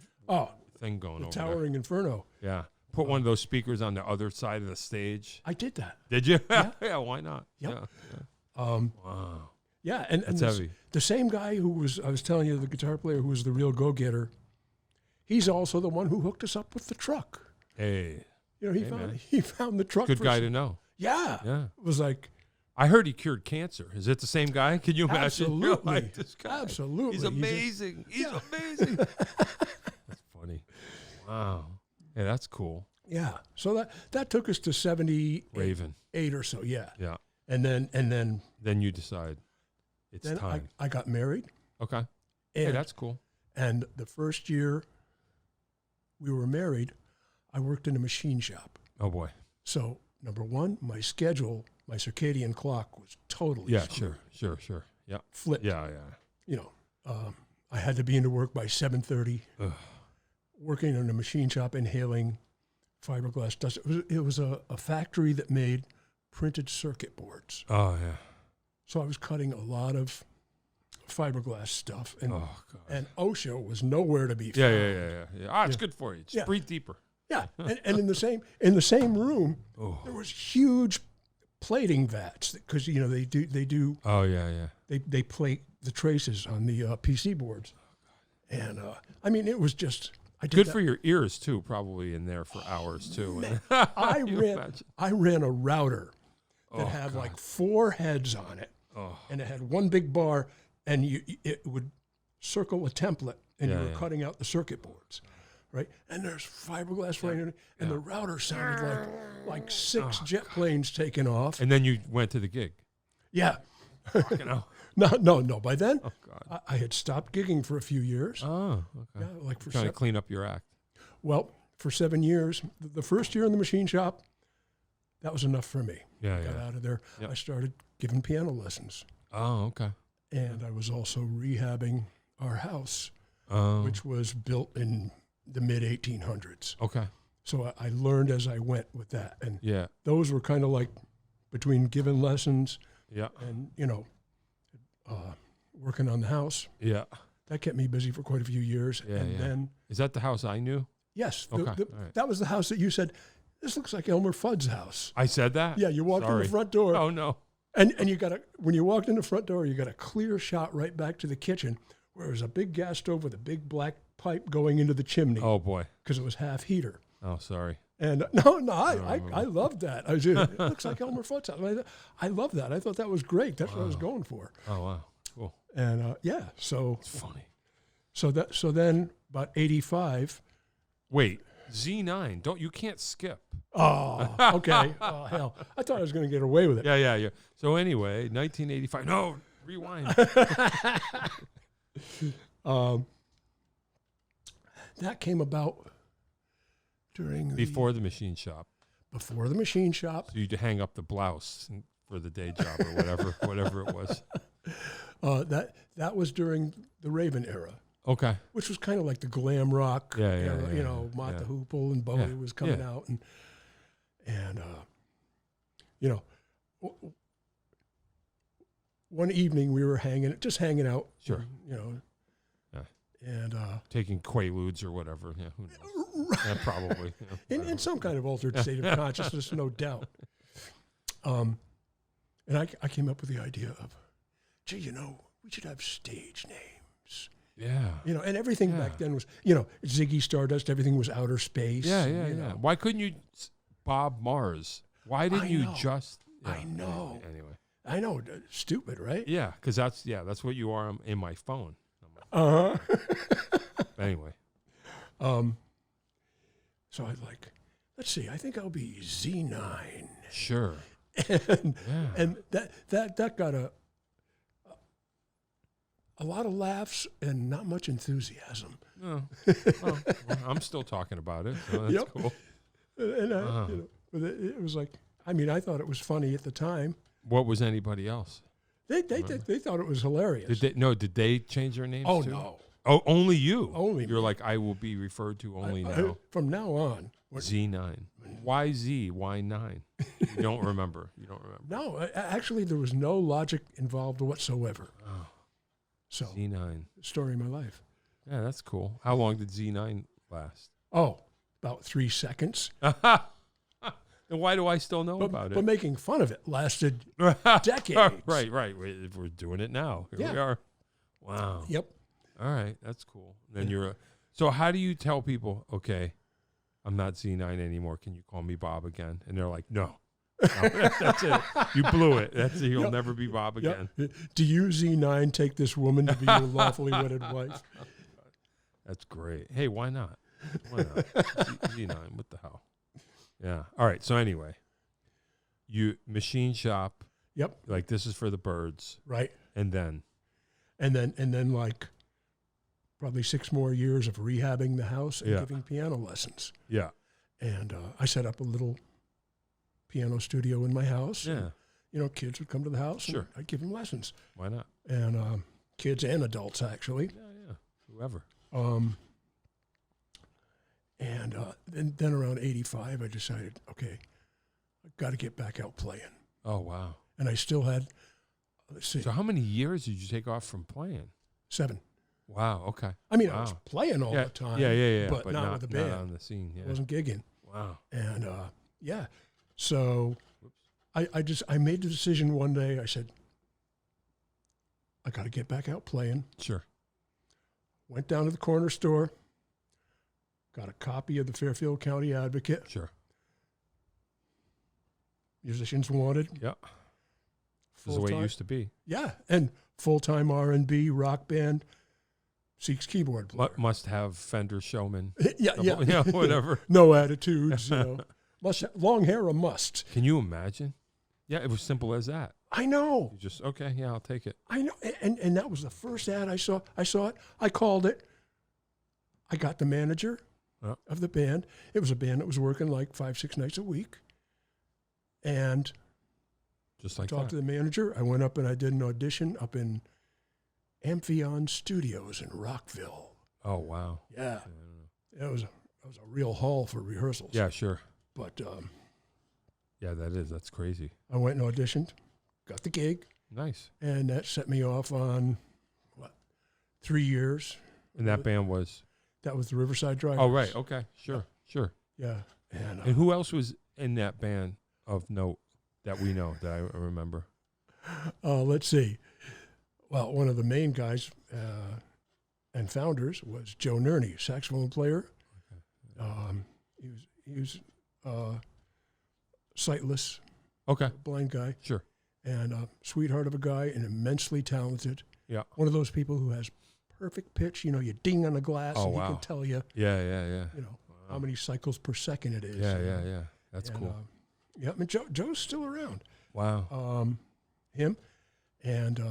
thing going The over Towering Inferno. there. Yeah. Put one of those speakers on the other side of the stage. I did that. Did you? Yeah. Yeah. Why not? Yep. Yeah. Wow. Yeah, and That's this- heavy. the same guy I was telling you, the guitar player who was the real go-getter, he's also the one who hooked us up with the truck. Hey. He man. found the truck. Good for guy us. to know. Yeah. Yeah. It was like, I heard he cured cancer. Is it the same guy? Can you imagine? You're Absolutely. like, this guy. Absolutely. He's amazing. He's Yeah. amazing. That's funny. Wow. Yeah, that's cool. yeah. So that took us to 78 Raven. or so. Yeah. Yeah. And then Then you decide it's time. I got married. Okay. And, Hey, that's cool. and the first year we were married, I worked in a machine shop. Oh boy. So number one, my schedule, my circadian clock was totally Yeah, screwed, sure. Yeah. flipped. Yeah, yeah. I had to be into work by 7:30. Ugh. Working in a machine shop, inhaling fiberglass dust. It was a factory that made printed circuit boards. Oh yeah. So I was cutting a lot of fiberglass stuff, and Oh god. and OSHA was nowhere to be found. Yeah. Ah, it's Yeah. good for you. Just Yeah. breathe deeper. Yeah, and in the same room, Oh. there was huge plating vats because they do Oh yeah. they plate the traces on the PC boards, and I mean it was just I did Good that. for your ears too, probably in there for hours too. I You ran imagine? I ran a router that Oh, had God. like 4 heads on it, Oh. and it had one big bar, and it would circle a template, and Yeah, you were yeah. cutting out the circuit boards, right? And there's fiberglass right in it, and the router sounded like 6 jet planes taking off. And then you went to the gig. Yeah, Fucking hell. No. By then, Oh, God. I had stopped gigging for a few years. Oh, okay. Yeah, like for Trying to clean up your act. Well, for 7 years, the first year in the machine shop, that was enough for me. Yeah, Got out of there. Yep. I started giving piano lessons. Oh, okay. And I was also rehabbing our house, Oh, which was built in the mid-1800s. okay. So I learned as I went with that. And Yeah, those were kind of like between giving lessons yeah, and, working on the house. yeah. That kept me busy for quite a few years. Yeah, and yeah. then, Is that the house I knew? yes, Okay, all right. that was the house that you said, this looks like Elmer Fudd's house. I said that? Yeah, you walked in Sorry. the front door. Oh, no. And you when you walked in the front door, you got a clear shot right back to the kitchen where there was a big gas stove with a big black pipe going into the chimney Oh, boy. because it was half heater. Oh, sorry. And I loved that. It looks like Elmer Fudd's house. I love that. I thought that was great. That's what I was going for. Oh, wow. Cool. And so It's funny. so then about 85. Wait, Z9. You can't skip. Oh, okay. Oh, hell. I thought I was going to get away with it. Yeah. So anyway, 1985. No, rewind. That came about during Before the machine shop. before the machine shop. So you'd hang up the blouse for the day job or whatever it was. That was during the Raven era, Okay. which was kind of like the glam rock era. yeah, Mott yeah. the Hoople and Bowie Yeah, was coming yeah. out, and one evening we were just hanging out. Sure. Yeah. Yeah. And Taking Quaaludes or whatever. Yeah, who knows? Yeah, probably. in some kind of altered state of consciousness, no doubt. And I came up with the idea of, gee, we should have stage names. Yeah. And everything back then was, Ziggy Stardust, everything was outer space. Yeah. Why Why couldn't you Bob Mars? Why didn't you just... Yeah, I know. Anyway. I know, stupid, right? Yeah, because that's what you are in my phone. Uh-huh. Anyway. So I'd let's see, I think I'll be Z9. Sure. And that got a lot of laughs and not much enthusiasm. Oh, well, I'm still talking about it, so that's Yep. cool. And but it was I thought it was funny at the time. What was anybody else? They thought it was hilarious. Did they change their names Oh too? no. Oh, only you. Only You're me. like, I will be referred to only now. From now on. Z9. Why Z? Why 9? You don't remember. No, actually, there was no logic involved whatsoever. Oh, So, Z9. story of my life. Yeah, that's cool. How long did Z9 last? Oh, about 3 seconds. Then why do I still know about it? But making fun of it lasted decades. Right. We're doing it now. Here we are. Wow. Yep. All right, that's cool. Then so how do you tell people, okay, I'm not Z9 anymore. Can you call me Bob again? And they're like, no. That's it. You blew it. That's it. You'll never be Bob again. Yep. Do you, Z9, take this woman to be your lawfully wedded wife? That's great. Hey, why not? Why not? Z9, what the hell? Yeah. All right. So anyway, machine shop. Yep. Like this is for the birds. Right. And then probably 6 more years of rehabbing the house and giving piano lessons. Yeah. And I set up a little piano studio in my house. Yeah. And, kids would come to the house Sure. and I'd give them lessons. Why not? And kids and adults, actually. Yeah. Whoever. And then around 85, I decided, okay, I've got to get back out playing. Oh, wow. And I still had, let's see, So how many years did you take off from playing? 7. Wow. Okay. I mean, Wow. I was playing all the time. Yeah. But not with the band. Not on the scene. Yeah. I wasn't gigging. Wow. And so I made the decision one day. I said, I got to get back out playing. Sure. Went down to the corner store, got a copy of the Fairfield County Advocate. Sure. Musicians wanted. Yeah. This is the way it used to be. Yeah, and full-time R&B rock band seeks keyboard player. Must have Fender Showman. Yeah, Whatever. No attitudes. Must long hair a must. Can you imagine? Yeah, it was simple as that. I know. You just, okay, yeah, I'll take it. I know. And that was the first ad I saw. I saw it. I called it. I got the manager of the band. It was a band that was working like 5-6 nights a week. And just like talked to the manager. I went up and I did an audition up in Amphion Studios in Rockville. Oh, wow. Yeah. It was a real haul for rehearsals. Yeah, sure. But yeah, that's crazy. I went and auditioned, got the gig. Nice. And that set me off on, 3 years. And that band was? That was the Riverside Driver. Oh, right. Okay. Sure. Yeah. And who else was in that band of note that we know, that I remember? Let's see. Well, one of the main guys and founders was Joe Nerney, saxophone player. Okay. He was sightless. Okay. Blind guy. Sure. And a sweetheart of a guy and immensely talented. Yeah. One of those people who has perfect pitch. You ding on the glass and he can tell you. Yeah. How many cycles per second it is. Yeah. That's cool. And Joe's still around. Wow. Him and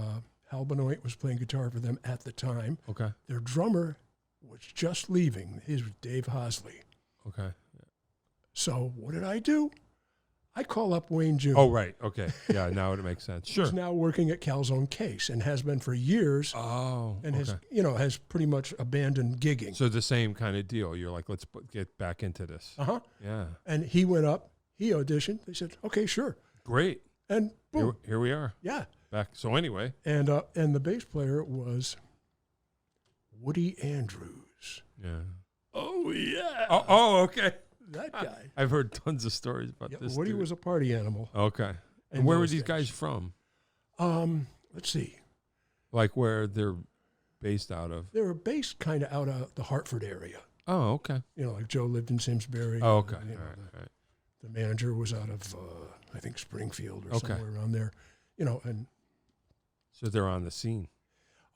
Hal Benoit was playing guitar for them at the time. Okay. Their drummer was just leaving. His was Dave Hosley. Okay. Yeah. So what did I do? I call up Wayne June. Oh, right. Okay. Yeah, now it makes sense. Sure. He's now working at Calzone Case and has been for years. Oh, and okay. has pretty much abandoned gigging. So the same kind of deal. You're like, let's get back into this. Uh-huh. Yeah. And he went up. He auditioned. They said, okay, sure. Great. And boom. Here we are. Yeah. Back. So anyway. And the bass player was Woody Andrews. Yeah. Oh, yeah. Oh, okay. That guy. I've heard tons of stories about this. Woody was a party animal. Okay. And where were these guys from? Let's see. Like where they're based out of? They were based kind of out of the Hartford area. Oh, okay. Like Joe lived in Simsbury. Oh, okay. And, All right. The manager was out of, I think, Springfield or somewhere around there. And so they're on the scene.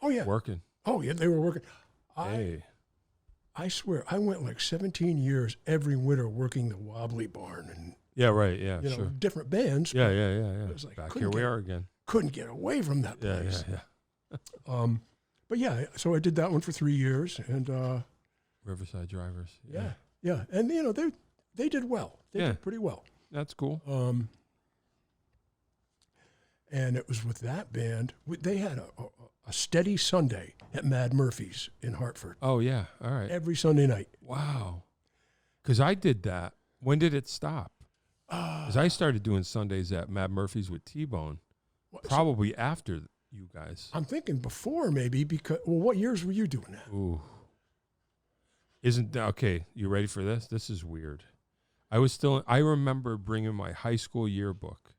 Oh, yeah. Working. Oh, yeah, they were working. Hey. I swear, I went like 17 years every winter working the Wobbly Barn and yeah, right, yeah, sure. Different bands. Yeah. It was like, back here we are again. Couldn't get away from that place. Yeah. But yeah, so I did that one for 3 years, and Riverside Drivers. Yeah, and they did well. They did pretty well. That's cool. And it was with that band. They had a steady Sunday at Mad Murphy's in Hartford. Oh, yeah. All right. Every Sunday night. Wow. Because I did that. When did it stop? Because I started doing Sundays at Mad Murphy's with T-Bone probably after you guys. I'm thinking before maybe because, what years were you doing that? Ooh. Okay, you ready for this? This is weird. I remember bringing my high school yearbook.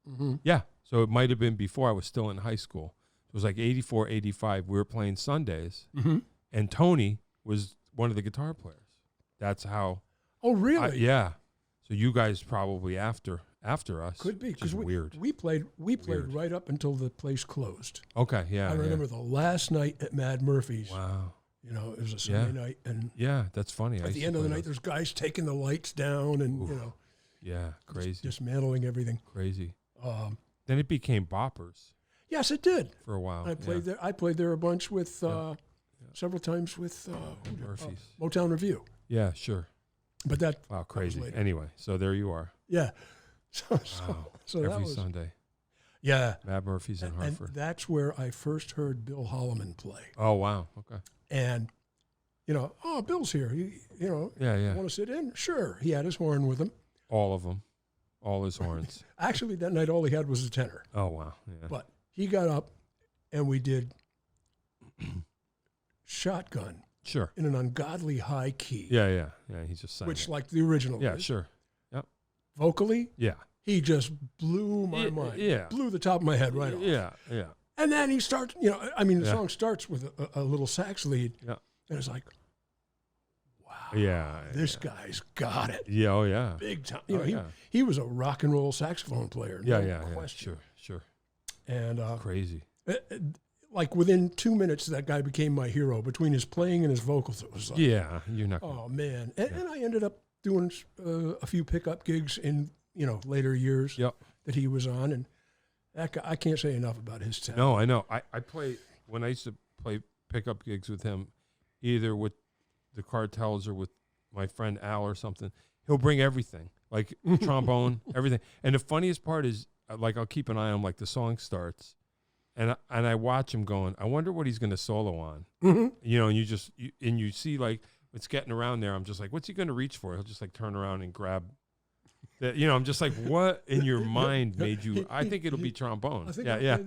Mm-hmm. Yeah. So it might have been before I was still in high school. It was like 84, 85. We were playing Sundays. Mm-hmm. And Tony was one of the guitar players. That's how. Oh, really? Yeah. So you guys probably after us. Could be because weird. We played right up until the place closed. Okay, yeah. I remember the last night at Mad Murphy's. Wow. It was a Sunday night, and that's funny. at the end of the night, there's guys taking the lights down, and yeah, crazy, dismantling everything. Crazy. Then it became Boppers. Yes, it did for a while. I played there. I played there a bunch with several times with Murphy's Motown Review. Yeah, sure. But that crazy. That was anyway, so there you are. Yeah. So every Sunday. Yeah. Mad Murphy's in Hartford. And that's where I first heard Bill Holloman play. Oh, wow. Okay. And, Bill's here. Yeah. Want to sit in? Sure. He had his horn with him. All of them. All his horns. Actually, that night, all he had was a tenor. Oh, wow. Yeah. But he got up and we did Shotgun. Sure. In an ungodly high key. Yeah. He just sang which, it. like the original. Yeah, is. Sure. Yep. Vocally. Yeah. He just blew my mind. Yeah. Blew the top of my head right off. Yeah. And then he starts, the song starts with a little sax lead. Yeah. And it's like, wow. Yeah. This guy's got it. Yeah. Oh, yeah. Big time. He was a rock and roll saxophone player. No question. Sure. And crazy. Like within 2 minutes, that guy became my hero. Between his playing and his vocals, it was like, yeah, you're not. Oh man! And I ended up doing a few pickup gigs in later years that he was on, That guy, I can't say enough about his talent. No, I know. I play, when I used to play pickup gigs with him, either with the Cartels or with my friend Al or something, he'll bring everything, like trombone, everything. And the funniest part is, like, I'll keep an eye on, like, the song starts, and I watch him going, I wonder what he's going to solo on. Mm-hmm. You know, and you see, like, it's getting around there. I'm just like, what's he going to reach for? He'll just, like, turn around and grab that. You know, I'm just like, what in your mind made you? I think it'll be trombone. I think Yeah.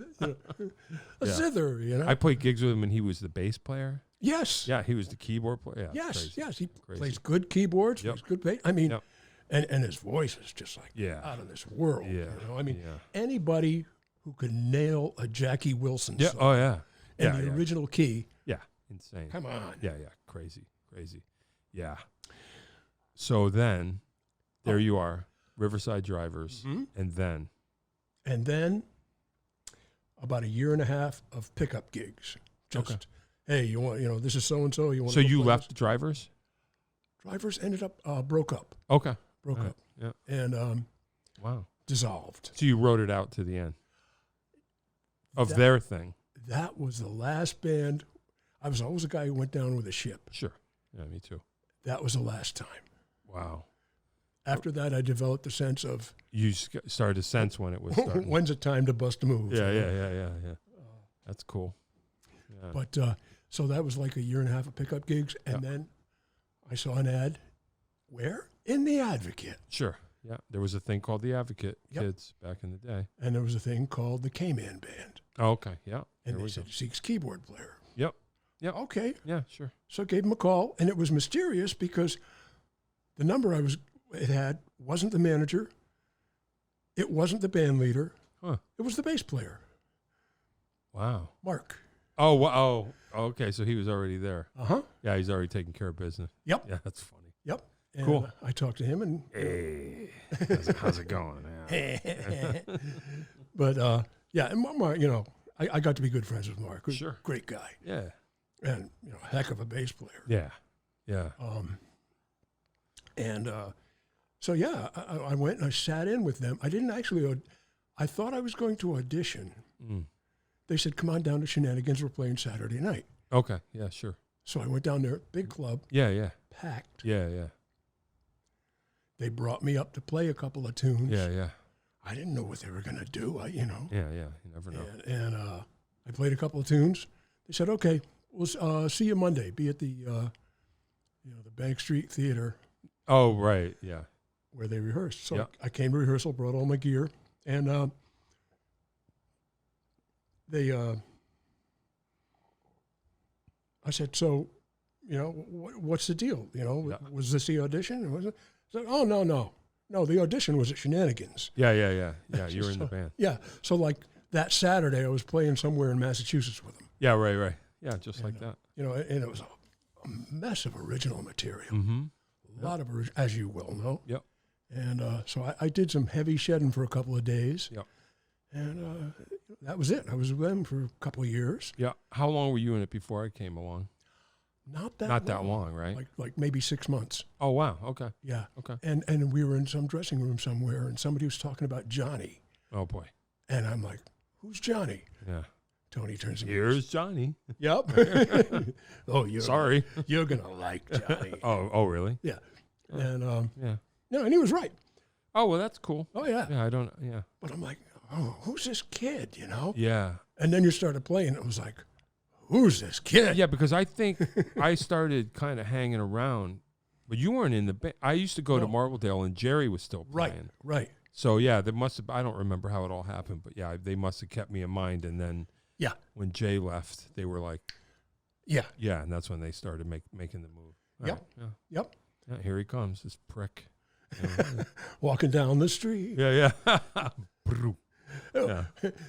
a zither, you know. I played gigs with him, and he was the bass player. Yes. Yeah, he was the keyboard player. Yeah, Yes. crazy. Yes. He Crazy. plays good keyboards. Yep. Plays good bass. I mean, Yep. and his voice is just like out of this world. Yeah. You know? I mean, Yeah. anybody who could nail a Jackie Wilson Yeah. song Oh, yeah. in Yeah, the yeah. original key, Yeah. Insane. come on. Yeah. Crazy. Yeah. So then, there you are, Riverside Drivers, and then. And then about a year and a half of pickup gigs. Just, hey, you want, this is so-and-so. You want So to you play left this? Drivers? Drivers ended up, broke up. Okay. Broke All right. up. Yeah. And Wow. dissolved. So you wrote it out to the end of That- their thing. That was the last band. I was always a guy who went down with a ship. Sure. Yeah, me too. That was the last time. Wow. After that, I developed a sense of You started to sense when it was starting. when's it time to bust a move. Yeah. That's cool. Yeah. But so that was like a year and a half of pickup gigs, and then I saw an ad. Where? In the Advocate. Sure. Yeah. There was a thing called the Advocate Kids back in the day. And there was a thing called the K-Man Band. Oh, okay. Yeah. And There they we said, go. seeks keyboard player. Yep. Okay. Yeah, sure. So I gave him a call, and it was mysterious because the number it had wasn't the manager. It wasn't the band leader. Huh. It was the bass player, Wow. Mark. Oh, okay. So he was already there. Uh-huh. Yeah, he's already taking care of business. Yep. Yeah, that's funny. Yep. And Cool. I talked to him, and Hey, how's it going? Yeah. but and Mark, I got to be good friends with Mark. Sure. Great guy, Yeah. and heck of a bass player. Yeah. Yeah. So I went and I sat in with them. I didn't actually. I thought I was going to audition. Mm. They said, "Come on down to Shenanigans. We're playing Saturday night." Okay. Yeah, sure. So I went down there, big club, Yeah. packed. Yeah. They brought me up to play a couple of tunes. Yeah. I didn't know what they were going to do. Yeah. You never know. And I played a couple of tunes. They said, "Okay, we'll see you Monday. Be at the the Bank Street Theater Oh, right. Yeah. where they rehearsed." So Yep. I came to rehearsal, brought all my gear, and I said, "So, what's the deal? Was this the audition?" And was it? I said, "Oh, no. The audition was at Shenanigans." Yeah. You were in the band. Yeah. So like that Saturday, I was playing somewhere in Massachusetts with them. Yeah. Right. Yeah. Just like that. And it was a mess of original material. Mm-hmm. A lot of, as you well know. Yep. And so I did some heavy shedding for a couple of days. Yep. And that was it. I was with them for a couple of years. Yeah. How long were you in it before I came along? Not that long, right? Like maybe 6 months. Oh, wow. Okay. Yeah. Okay. And we were in some dressing room somewhere, and somebody was talking about Johnny. Oh, boy. And I'm like, "Who's Johnny?" Yeah. Tony turns to me. Here's Johnny. Yep. Oh, Sorry. You're going to like Johnny. Oh, really? Yeah. And, Yeah. and he was right. Oh, well, that's cool. Oh, yeah. Yeah. But I'm like, "Oh, who's this kid, Yeah. And then you started playing. It was like, who's this kid? Yeah, because I think I started kind of hanging around, but you weren't in the band. I used to go to No. Marbledale, and Jerry was still playing. Right. So, yeah, there must have, I don't remember how it all happened, but, yeah, they must have kept me in mind. And then Yeah. when Jay left, they were like, Yeah. yeah, and that's when they started making the move. All Yep. right, Yep. yeah, here he comes, this prick. Walking down the street. Yeah. Yeah.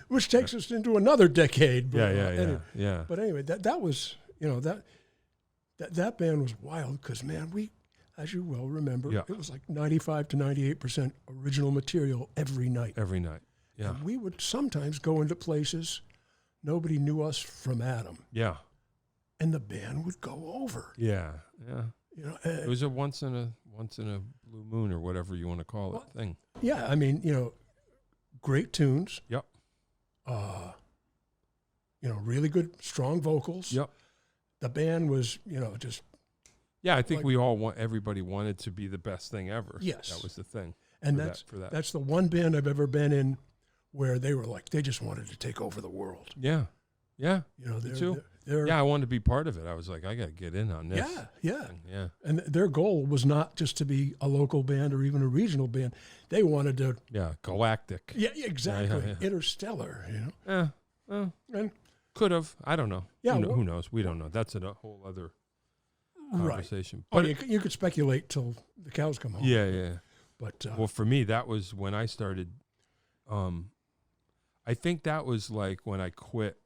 Which takes us into another decade. But, Yeah. But anyway, that was, that band was wild because, man, we, as you well remember, Yeah. it was like 95 to 98% original material every night. Every night. Yeah. And we would sometimes go into places nobody knew us from Adam, Yeah. and the band would go over. Yeah. And, It was a once in a blue moon or whatever you want to call it thing. yeah, I mean, great tunes. Yep. really good, strong vocals. Yep. The band was, just Yeah, I think we all everybody wanted to be the best thing ever. Yes. That was the thing. and for that. that's the one band I've ever been in where they were like they just wanted to take over the world. Yeah. Yeah. They're I wanted to be part of it. I was like, I got to get in on this. Yeah. Yeah. And their goal was not just to be a local band or even a regional band. They wanted to. Yeah. Galactic. Yeah, exactly. Yeah. Interstellar, Yeah. Well, And could have. I don't know. Yeah, Who knows? We don't know. That's a whole other conversation. Oh, But you could speculate till the cows come home. yeah. But Well, for me, that was when I started. I think that was like when I quit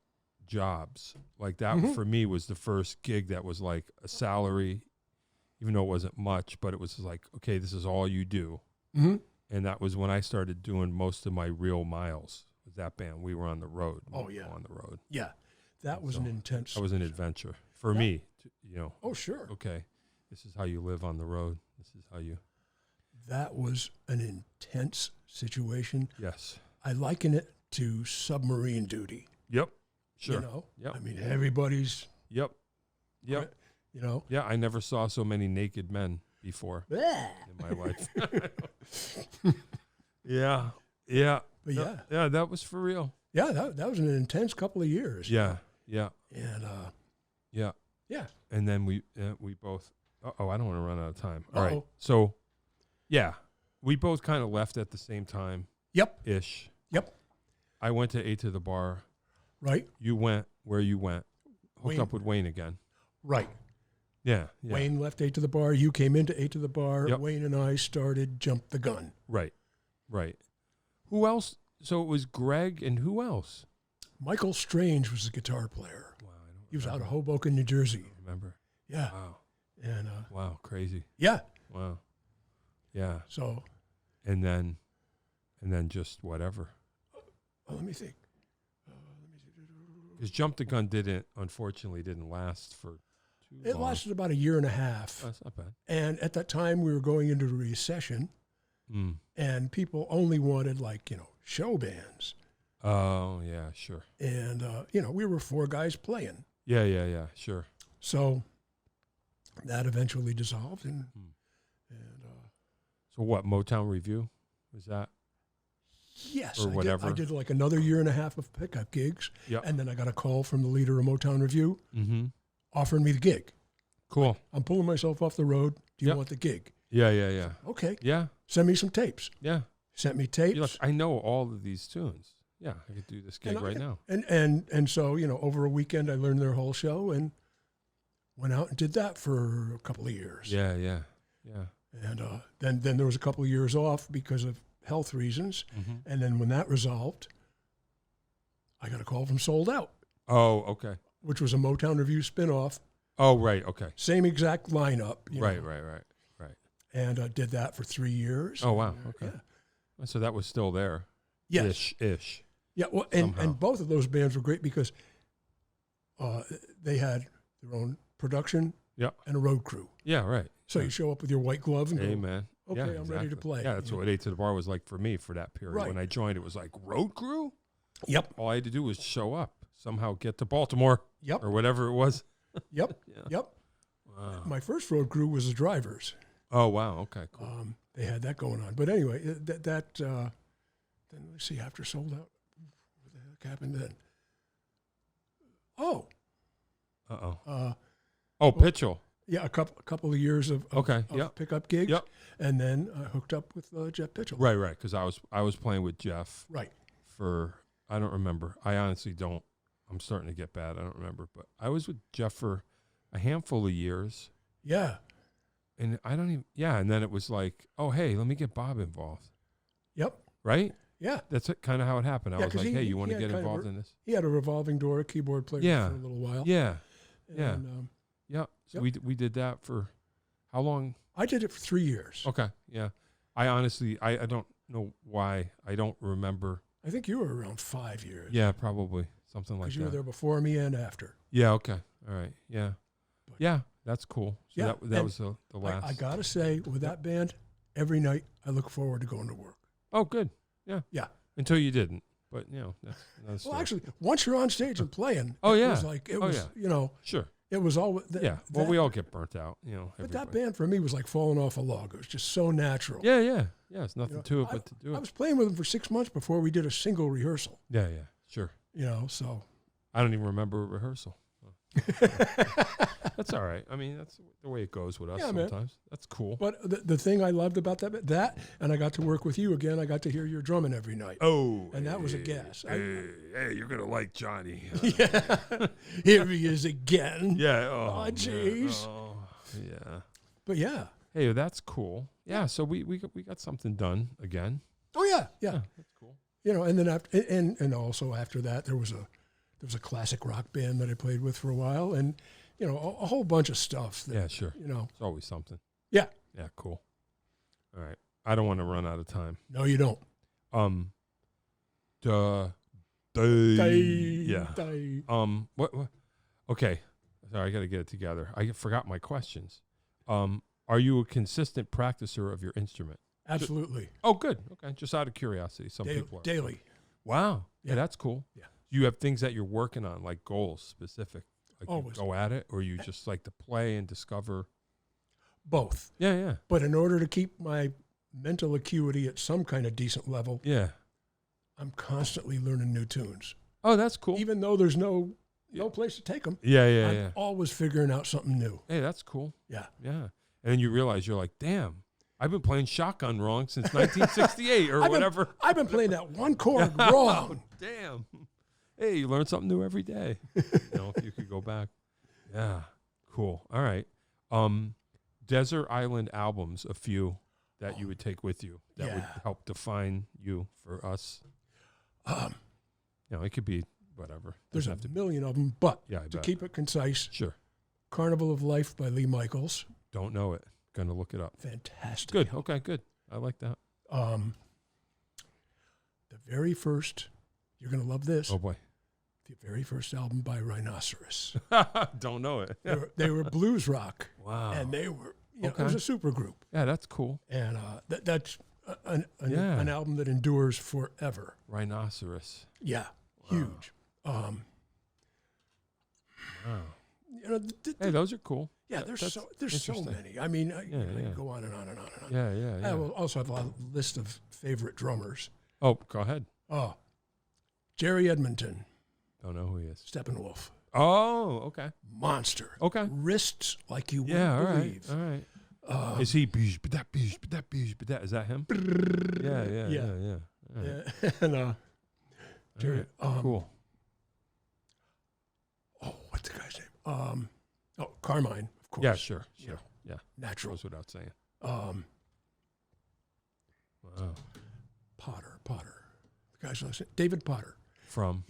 jobs. Like that for me was the first gig that was like a salary, even though it wasn't much, but it was like, okay, this is all you do. Mm-hmm. And that was when I started doing most of my real miles with that band. We were on the road. Oh, yeah. On the road. Yeah, that was an intense. That was an adventure for me. Oh, sure. Okay, this is how you live on the road. This is how you. That was an intense situation. Yes. I liken it to submarine duty. Yep. Sure. I mean, everybody's. Yep. Yeah, I never saw so many naked men before in my life. Yeah. But yeah, that was for real. Yeah, that was an intense couple of years. Yeah. And yeah. And then we both. Oh, I don't want to run out of time. All right. Uh-oh. So, yeah, we both kind of left at the same time. Yep. Ish. Yep. I went to 8 to the bar. Right. You went where you went. Hooked up with Wayne again. Right. Yeah. Wayne left 8 to the bar. You came into 8 to the bar. Yep. Wayne and I started Jump the Gun. Right. Who else? So it was Greg and who else? Michael Strange was the guitar player. Wow, He was out of Hoboken, New Jersey. Remember? Yeah. Wow. And Wow, crazy. yeah. Wow. Yeah. So And then just whatever. let me think. Because Jump the Gun unfortunately didn't last for too long. It lasted about a year and a half. That's not bad. And at that time, we were going into a recession, and people only wanted, show bands. Oh, yeah, sure. And, we were 4 guys playing. Yeah, sure. So that eventually dissolved. And So what, Motown Review? Was that? yes, or whatever. I did like another year and a half of pickup gigs. Yep. And then I got a call from the leader of Motown Review offering me the gig. Cool. I'm pulling myself off the road. Do you want the gig? Yeah. Okay. Yeah. Send me some tapes. Yeah. Sent me tapes. Look, I know all of these tunes. Yeah, I could do this gig right now. And so, over a weekend, I learned their whole show and went out and did that for a couple of years. Yeah. And then there was a couple of years off because of health reasons. And then when that resolved, I got a call from Sold Out. Oh, okay. Which was a Motown Review spinoff. Oh, right. Okay. Same exact lineup. Right. And did that for 3 years. Oh, wow. Okay. Yeah. So that was still there. Yes. Ish. Yeah. Well, and both of those bands were great because they had their own production and a road crew. Yeah, right. So you show up with your white glove and hey, go, man. okay, Yeah, I'm ready to play. Yeah, that's what 8 to the Bar was like for me for that period. Right. When I joined, it was like road crew. Yep. All I had to do was show up, somehow get to Baltimore. Yep. Or whatever it was. Yep. Yeah. Yep. Wow. My first road crew was the Drivers. Oh, wow. Okay, cool. They had that going on. But anyway, then let's see, after Sold Out, what the heck happened then? Oh. Uh-oh. Pitchell. Yeah, a couple of years of pickup gigs. Yep. And then I hooked up with Jeff Pitchell. Right, because I was playing with Jeff. Right. For, I don't remember. I honestly don't. I'm starting to get bad. I don't remember. But I was with Jeff for a handful of years. Yeah. And I don't even, and then it was like, oh, hey, let me get Bob involved. Yep. Right? Yeah. That's kind of how it happened. I was like, hey, you want to get involved in this? He had a revolving door keyboard player for a little while. Yeah. And, So we did that for how long? I did it for 3 years. Okay. Yeah. I honestly, I don't know why. I don't remember. I think you were around 5 years. Yeah, probably. Something like that. Because you were there before me and after. Yeah, okay. All right. Yeah. Yeah, that's cool. So that was the last. I got to say, with that band, every night I look forward to going to work. Oh, good. Yeah. Yeah. Until you didn't. But that's Well, actually, once you're on stage and playing, Oh, it yeah. was like, it Oh, was, yeah. Sure. it was all. Yeah. Well, we all get burnt out, But that everybody. band for me was like falling off a log. It was just so natural. Yeah, yeah. Yeah, it's nothing You know, to it but to do I it. was playing with them for 6 months before we did a single rehearsal. Yeah, yeah. Sure. So. I don't even remember a rehearsal. That's all right. I mean, that's the way it goes with us sometimes. Man. That's cool. But the thing I loved about that, and I got to work with you again. I got to hear your drumming every night. Oh, and that was a gas. Hey, you're gonna like Johnny. Yeah, here he is again. Yeah. Oh, jeez. Oh, yeah. But yeah. Hey, that's cool. Yeah. So we got something done again. Oh yeah, yeah. That's cool. And then after, and also after that, there was a classic rock band that I played with for a while, and a whole bunch of stuff. That, yeah, sure. It's always something. Yeah. Yeah, cool. All right. I don't want to run out of time. No, you don't. Yeah. What? Okay. Sorry, I got to get it together. I forgot my questions. Are you a consistent practicer of your instrument? Absolutely. Oh, good. Okay. Just out of curiosity. Some people are. Daily. Wow. Yeah, that's cool. Yeah. You have things that you're working on, like goals specific. Like Always. You go at it, or you just like to play and discover? Both. Yeah, yeah. But in order to keep my mental acuity at some kind of decent level, yeah, I'm constantly learning new tunes. Oh, that's cool. Even though there's no place to take them. Yeah, I'm always figuring out something new. Hey, that's cool. Yeah. Yeah. And then you realize you're like, damn, I've been playing shotgun wrong since 1968 or whatever. I've been playing that one chord wrong. Damn. Hey, you learn something new every day. If you could go back. Yeah. Cool. All right. Desert Island albums, a few that you would take with you that would help define you for us. It could be whatever. There's a million of them, but to bet. keep it concise, sure. Carnival of Life by Lee Michaels. Don't know it. Gonna look it up. Fantastic. Good. Okay, good. I like that. The very first, you're gonna love this. Oh boy. The very first album by Rhinoceros. Don't know it. They were blues rock. Wow. And they were, it was a super group. Yeah, that's cool. And that's an album that endures forever. Rhinoceros. Yeah, wow. huge. Wow. Hey, those are cool. Yeah, there's so many. I mean, I can go on and on and on and on. Yeah. I will also have a list of favorite drummers. Oh, go ahead. Oh, Jerry Edmonton. Don't know who he is. Steppenwolf. Oh, okay. Monster. Okay. Wrists like you wouldn't believe. All right. Is he beej, but that is that him? Yeah. And Jerry, right. Cool. Oh, what's the guy's name? Carmine, of course. Yeah, sure. Yeah. Natural. Goes without saying. Wow. Potter. The guy's last name, David Potter. From?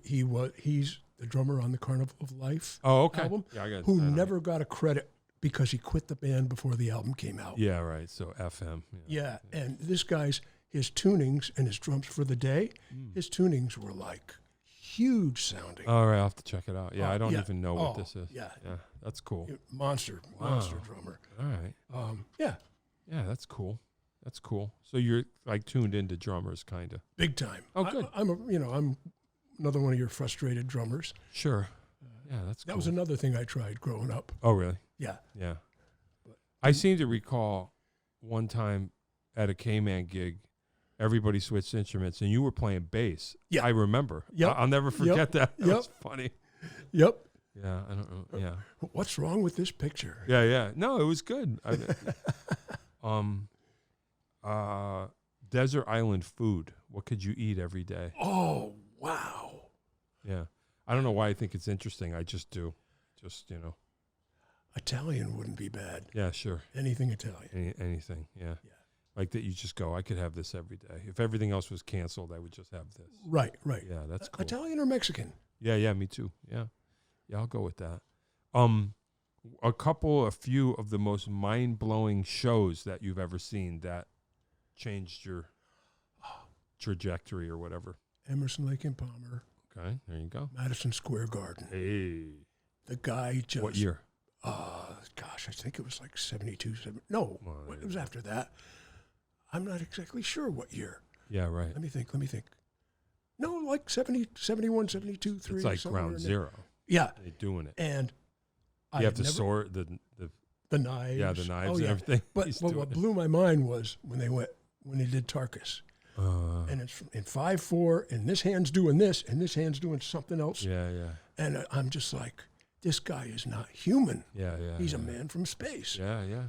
He's the drummer on the Carnival of Life album. Yeah, I got it. Who never got a credit because he quit the band before the album came out. Yeah, right. So FM. Yeah. And this guy's, his tunings and his drums for the day, his tunings were like huge sounding. All right, I'll have to check it out. Yeah, I don't even know what this is. Yeah. That's cool. Monster drummer. All right. Yeah, that's cool. That's cool. So you're like tuned into drummers, kind of. big time. Oh, good. I'm another one of your frustrated drummers. Sure. Yeah, that's cool. That was another thing I tried growing up. Oh, really? Yeah. Yeah. I seem to recall one time at a K-Man gig, everybody switched instruments, and you were playing bass. Yeah. I remember. Yep. I'll never forget that. That was funny. Yep. Yeah, I don't know. Yeah. What's wrong with this picture? Yeah. No, it was good. Desert Island food. What could you eat every day? Oh, wow. Yeah. I don't know why I think it's interesting. I just do. Just, Italian wouldn't be bad. Yeah, sure. Anything Italian. Anything, yeah. Like that you just go, I could have this every day. If everything else was canceled, I would just have this. Right. Yeah, that's cool. Italian or Mexican? Yeah, me too. Yeah, I'll go with that. A few of the most mind-blowing shows that you've ever seen that changed your trajectory or whatever. Emerson, Lake and Palmer. Okay, there you go. Madison Square Garden. Hey. The guy just... What year? I think it was like 72, no, it was after that. I'm not exactly sure what year. Yeah, right. Let me think. No, like 70, 71, 72, 3. It's like ground zero. Yeah. They're doing it. And You have the sword, the knives. Yeah, the knives and everything. But what blew my mind was when they did Tarkus. And it's in 5/4, and this hand's doing this, and this hand's doing something else. Yeah, yeah. And I'm just like, this guy is not human. Yeah, yeah. He's a man from space. Yeah, yeah.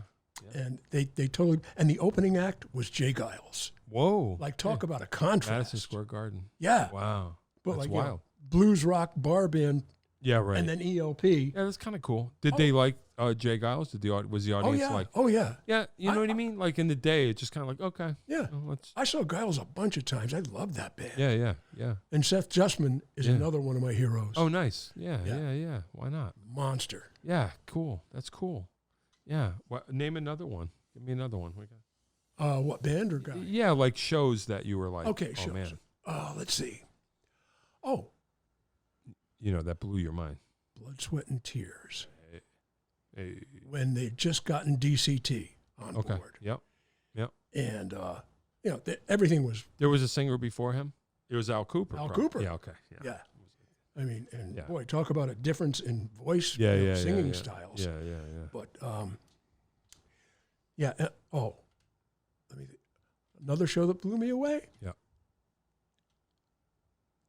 And they totally, and the opening act was Jay Giles. Whoa. Like, talk about a contrast. Madison Square Garden. Yeah. Wow. But That's like, wild. blues rock bar band. Yeah, right. And then ELP. Yeah, that's kind of cool. Did they like Jay Giles? Was the audience like? Oh, yeah. Yeah, you know what I mean? Like in the day, it's just kind of like, okay. Yeah. I saw Giles a bunch of times. I love that band. Yeah, yeah, yeah. And Seth Justman is another one of my heroes. Oh, nice. Yeah, yeah. Why not? Monster. Yeah, cool. That's cool. Yeah. Name another one. Give me another one. What, band or guy? Yeah, like shows that you were like, okay, oh, shows. Man. Let's see. Oh. That blew your mind. Blood, Sweat, and Tears. Hey. When they'd just gotten DCT on board. Yep. And, everything was... There was a singer before him? It was Al Cooper. Cooper. Yeah, okay. Yeah. I mean, and boy, talk about a difference in voice, singing styles. Yeah. But, another show that blew me away? Yeah.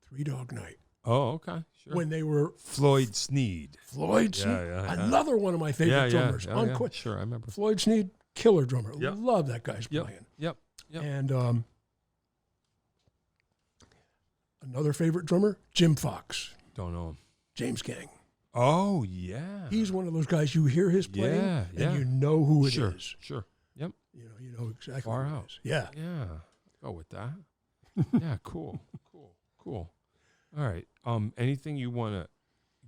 Three Dog Night. Oh, okay. Sure. When they were... Floyd Sneed. Yeah. Another one of my favorite drummers. Yeah. Sure, I remember. Floyd Sneed, killer drummer. Yep. Love that guy's playing. Yep. And another favorite drummer, Jim Fox. Don't know him. James Gang. Oh, yeah. He's one of those guys, you hear his playing, and you know who it is. Sure. Yep. You know exactly Far who out. it is. Yeah. Yeah. Go with that. Yeah, cool. All right. Anything you want to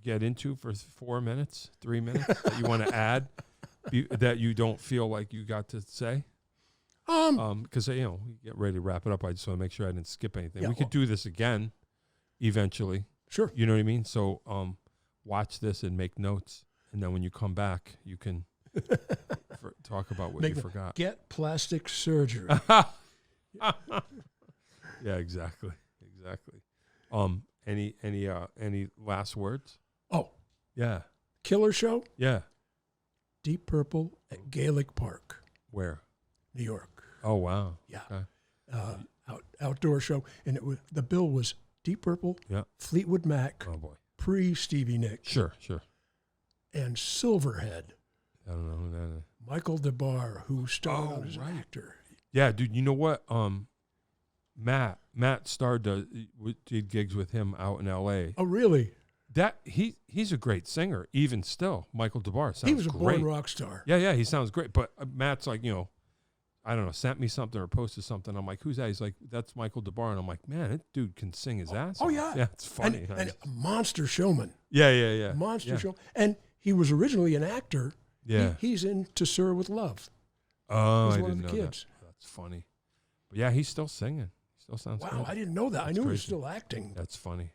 get into for 4 minutes, 3 minutes that you want to add that you don't feel like you got to say? Because we get ready to wrap it up. I just want to make sure I didn't skip anything. We could do this again eventually. Sure. You know what I mean? So watch this and make notes, and then when you come back, you can talk about what you forgot. Get plastic surgery. Yeah, exactly. Any last words? Oh. Yeah. Killer show? Yeah. Deep Purple at Gaelic Park. Where? New York. Oh, wow. Yeah. Okay. Outdoor show. And the bill was Deep Purple, Fleetwood Mac, oh boy, pre-Stevie Nicks. Sure. And Silverhead. I don't know who that is. Michael DeBar, who started out as an actor. Yeah, dude, you know what? Matt Starr did gigs with him out in L.A. Oh, really? He's a great singer, even still. Michael DeBar sounds great. He was a born rock star. Yeah, he sounds great. But Matt's like, I don't know, sent me something or posted something. I'm like, who's that? He's like, that's Michael DeBar. And I'm like, man, that dude can sing his ass off. Yeah. Yeah, it's funny. And a monster showman. Yeah. Monster showman. And he was originally an actor. Yeah. He's in To Sir with Love. Oh, I didn't know that. That's funny. But yeah, he's still singing. Still sounds good. Wow, I didn't know that. I knew he was still acting. That's funny.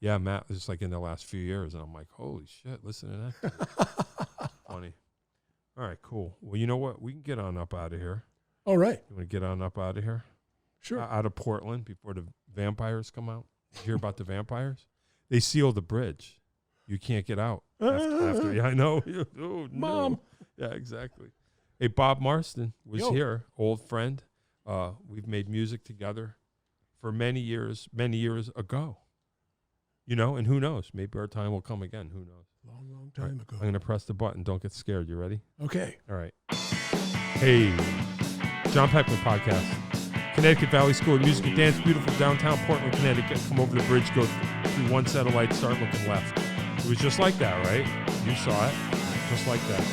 Yeah, Matt was like in the last few years, and I'm like, holy shit, listen to that. Funny. All right, cool. Well, you know what? We can get on up out of here. All right. You want to get on up out of here? Sure. Out of Portland before the vampires come out. You hear about the vampires? They sealed the bridge. You can't get out after. Yeah, I know. Oh, Mom. No. Yeah, exactly. Hey, Bob Marston was here, old friend. We've made music together for many years ago. And who knows? Maybe our time will come again. Who knows? Long time ago. I'm going to press the button. Don't get scared. You ready? Okay. All right. Hey, John Peckman Podcast. Connecticut Valley School of Music and Dance, beautiful downtown Portland, Connecticut. Come over the bridge, go through one set of lights, start looking left. It was just like that, right? You saw it. Just like that.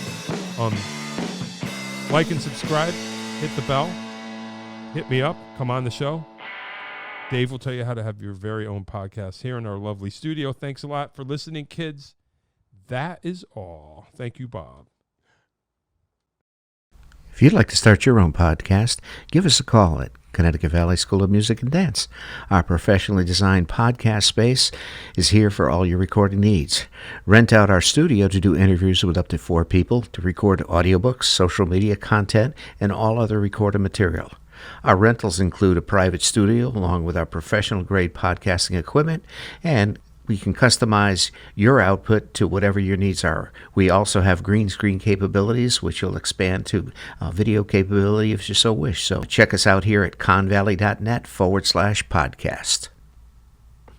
Like and subscribe. Hit the bell. Hit me up. Come on the show. Dave will tell you how to have your very own podcast here in our lovely studio. Thanks a lot for listening, kids. That is all. Thank you, Bob. If you'd like to start your own podcast, give us a call at Connecticut Valley School of Music and Dance. Our professionally designed podcast space is here for all your recording needs. Rent out our studio to do interviews with up to 4 people, to record audiobooks, social media content, and all other recorded material. Our rentals include a private studio along with our professional-grade podcasting equipment, and we can customize your output to whatever your needs are. We also have green screen capabilities, which you'll expand to video capability if you so wish. So check us out here at convalley.net/podcast.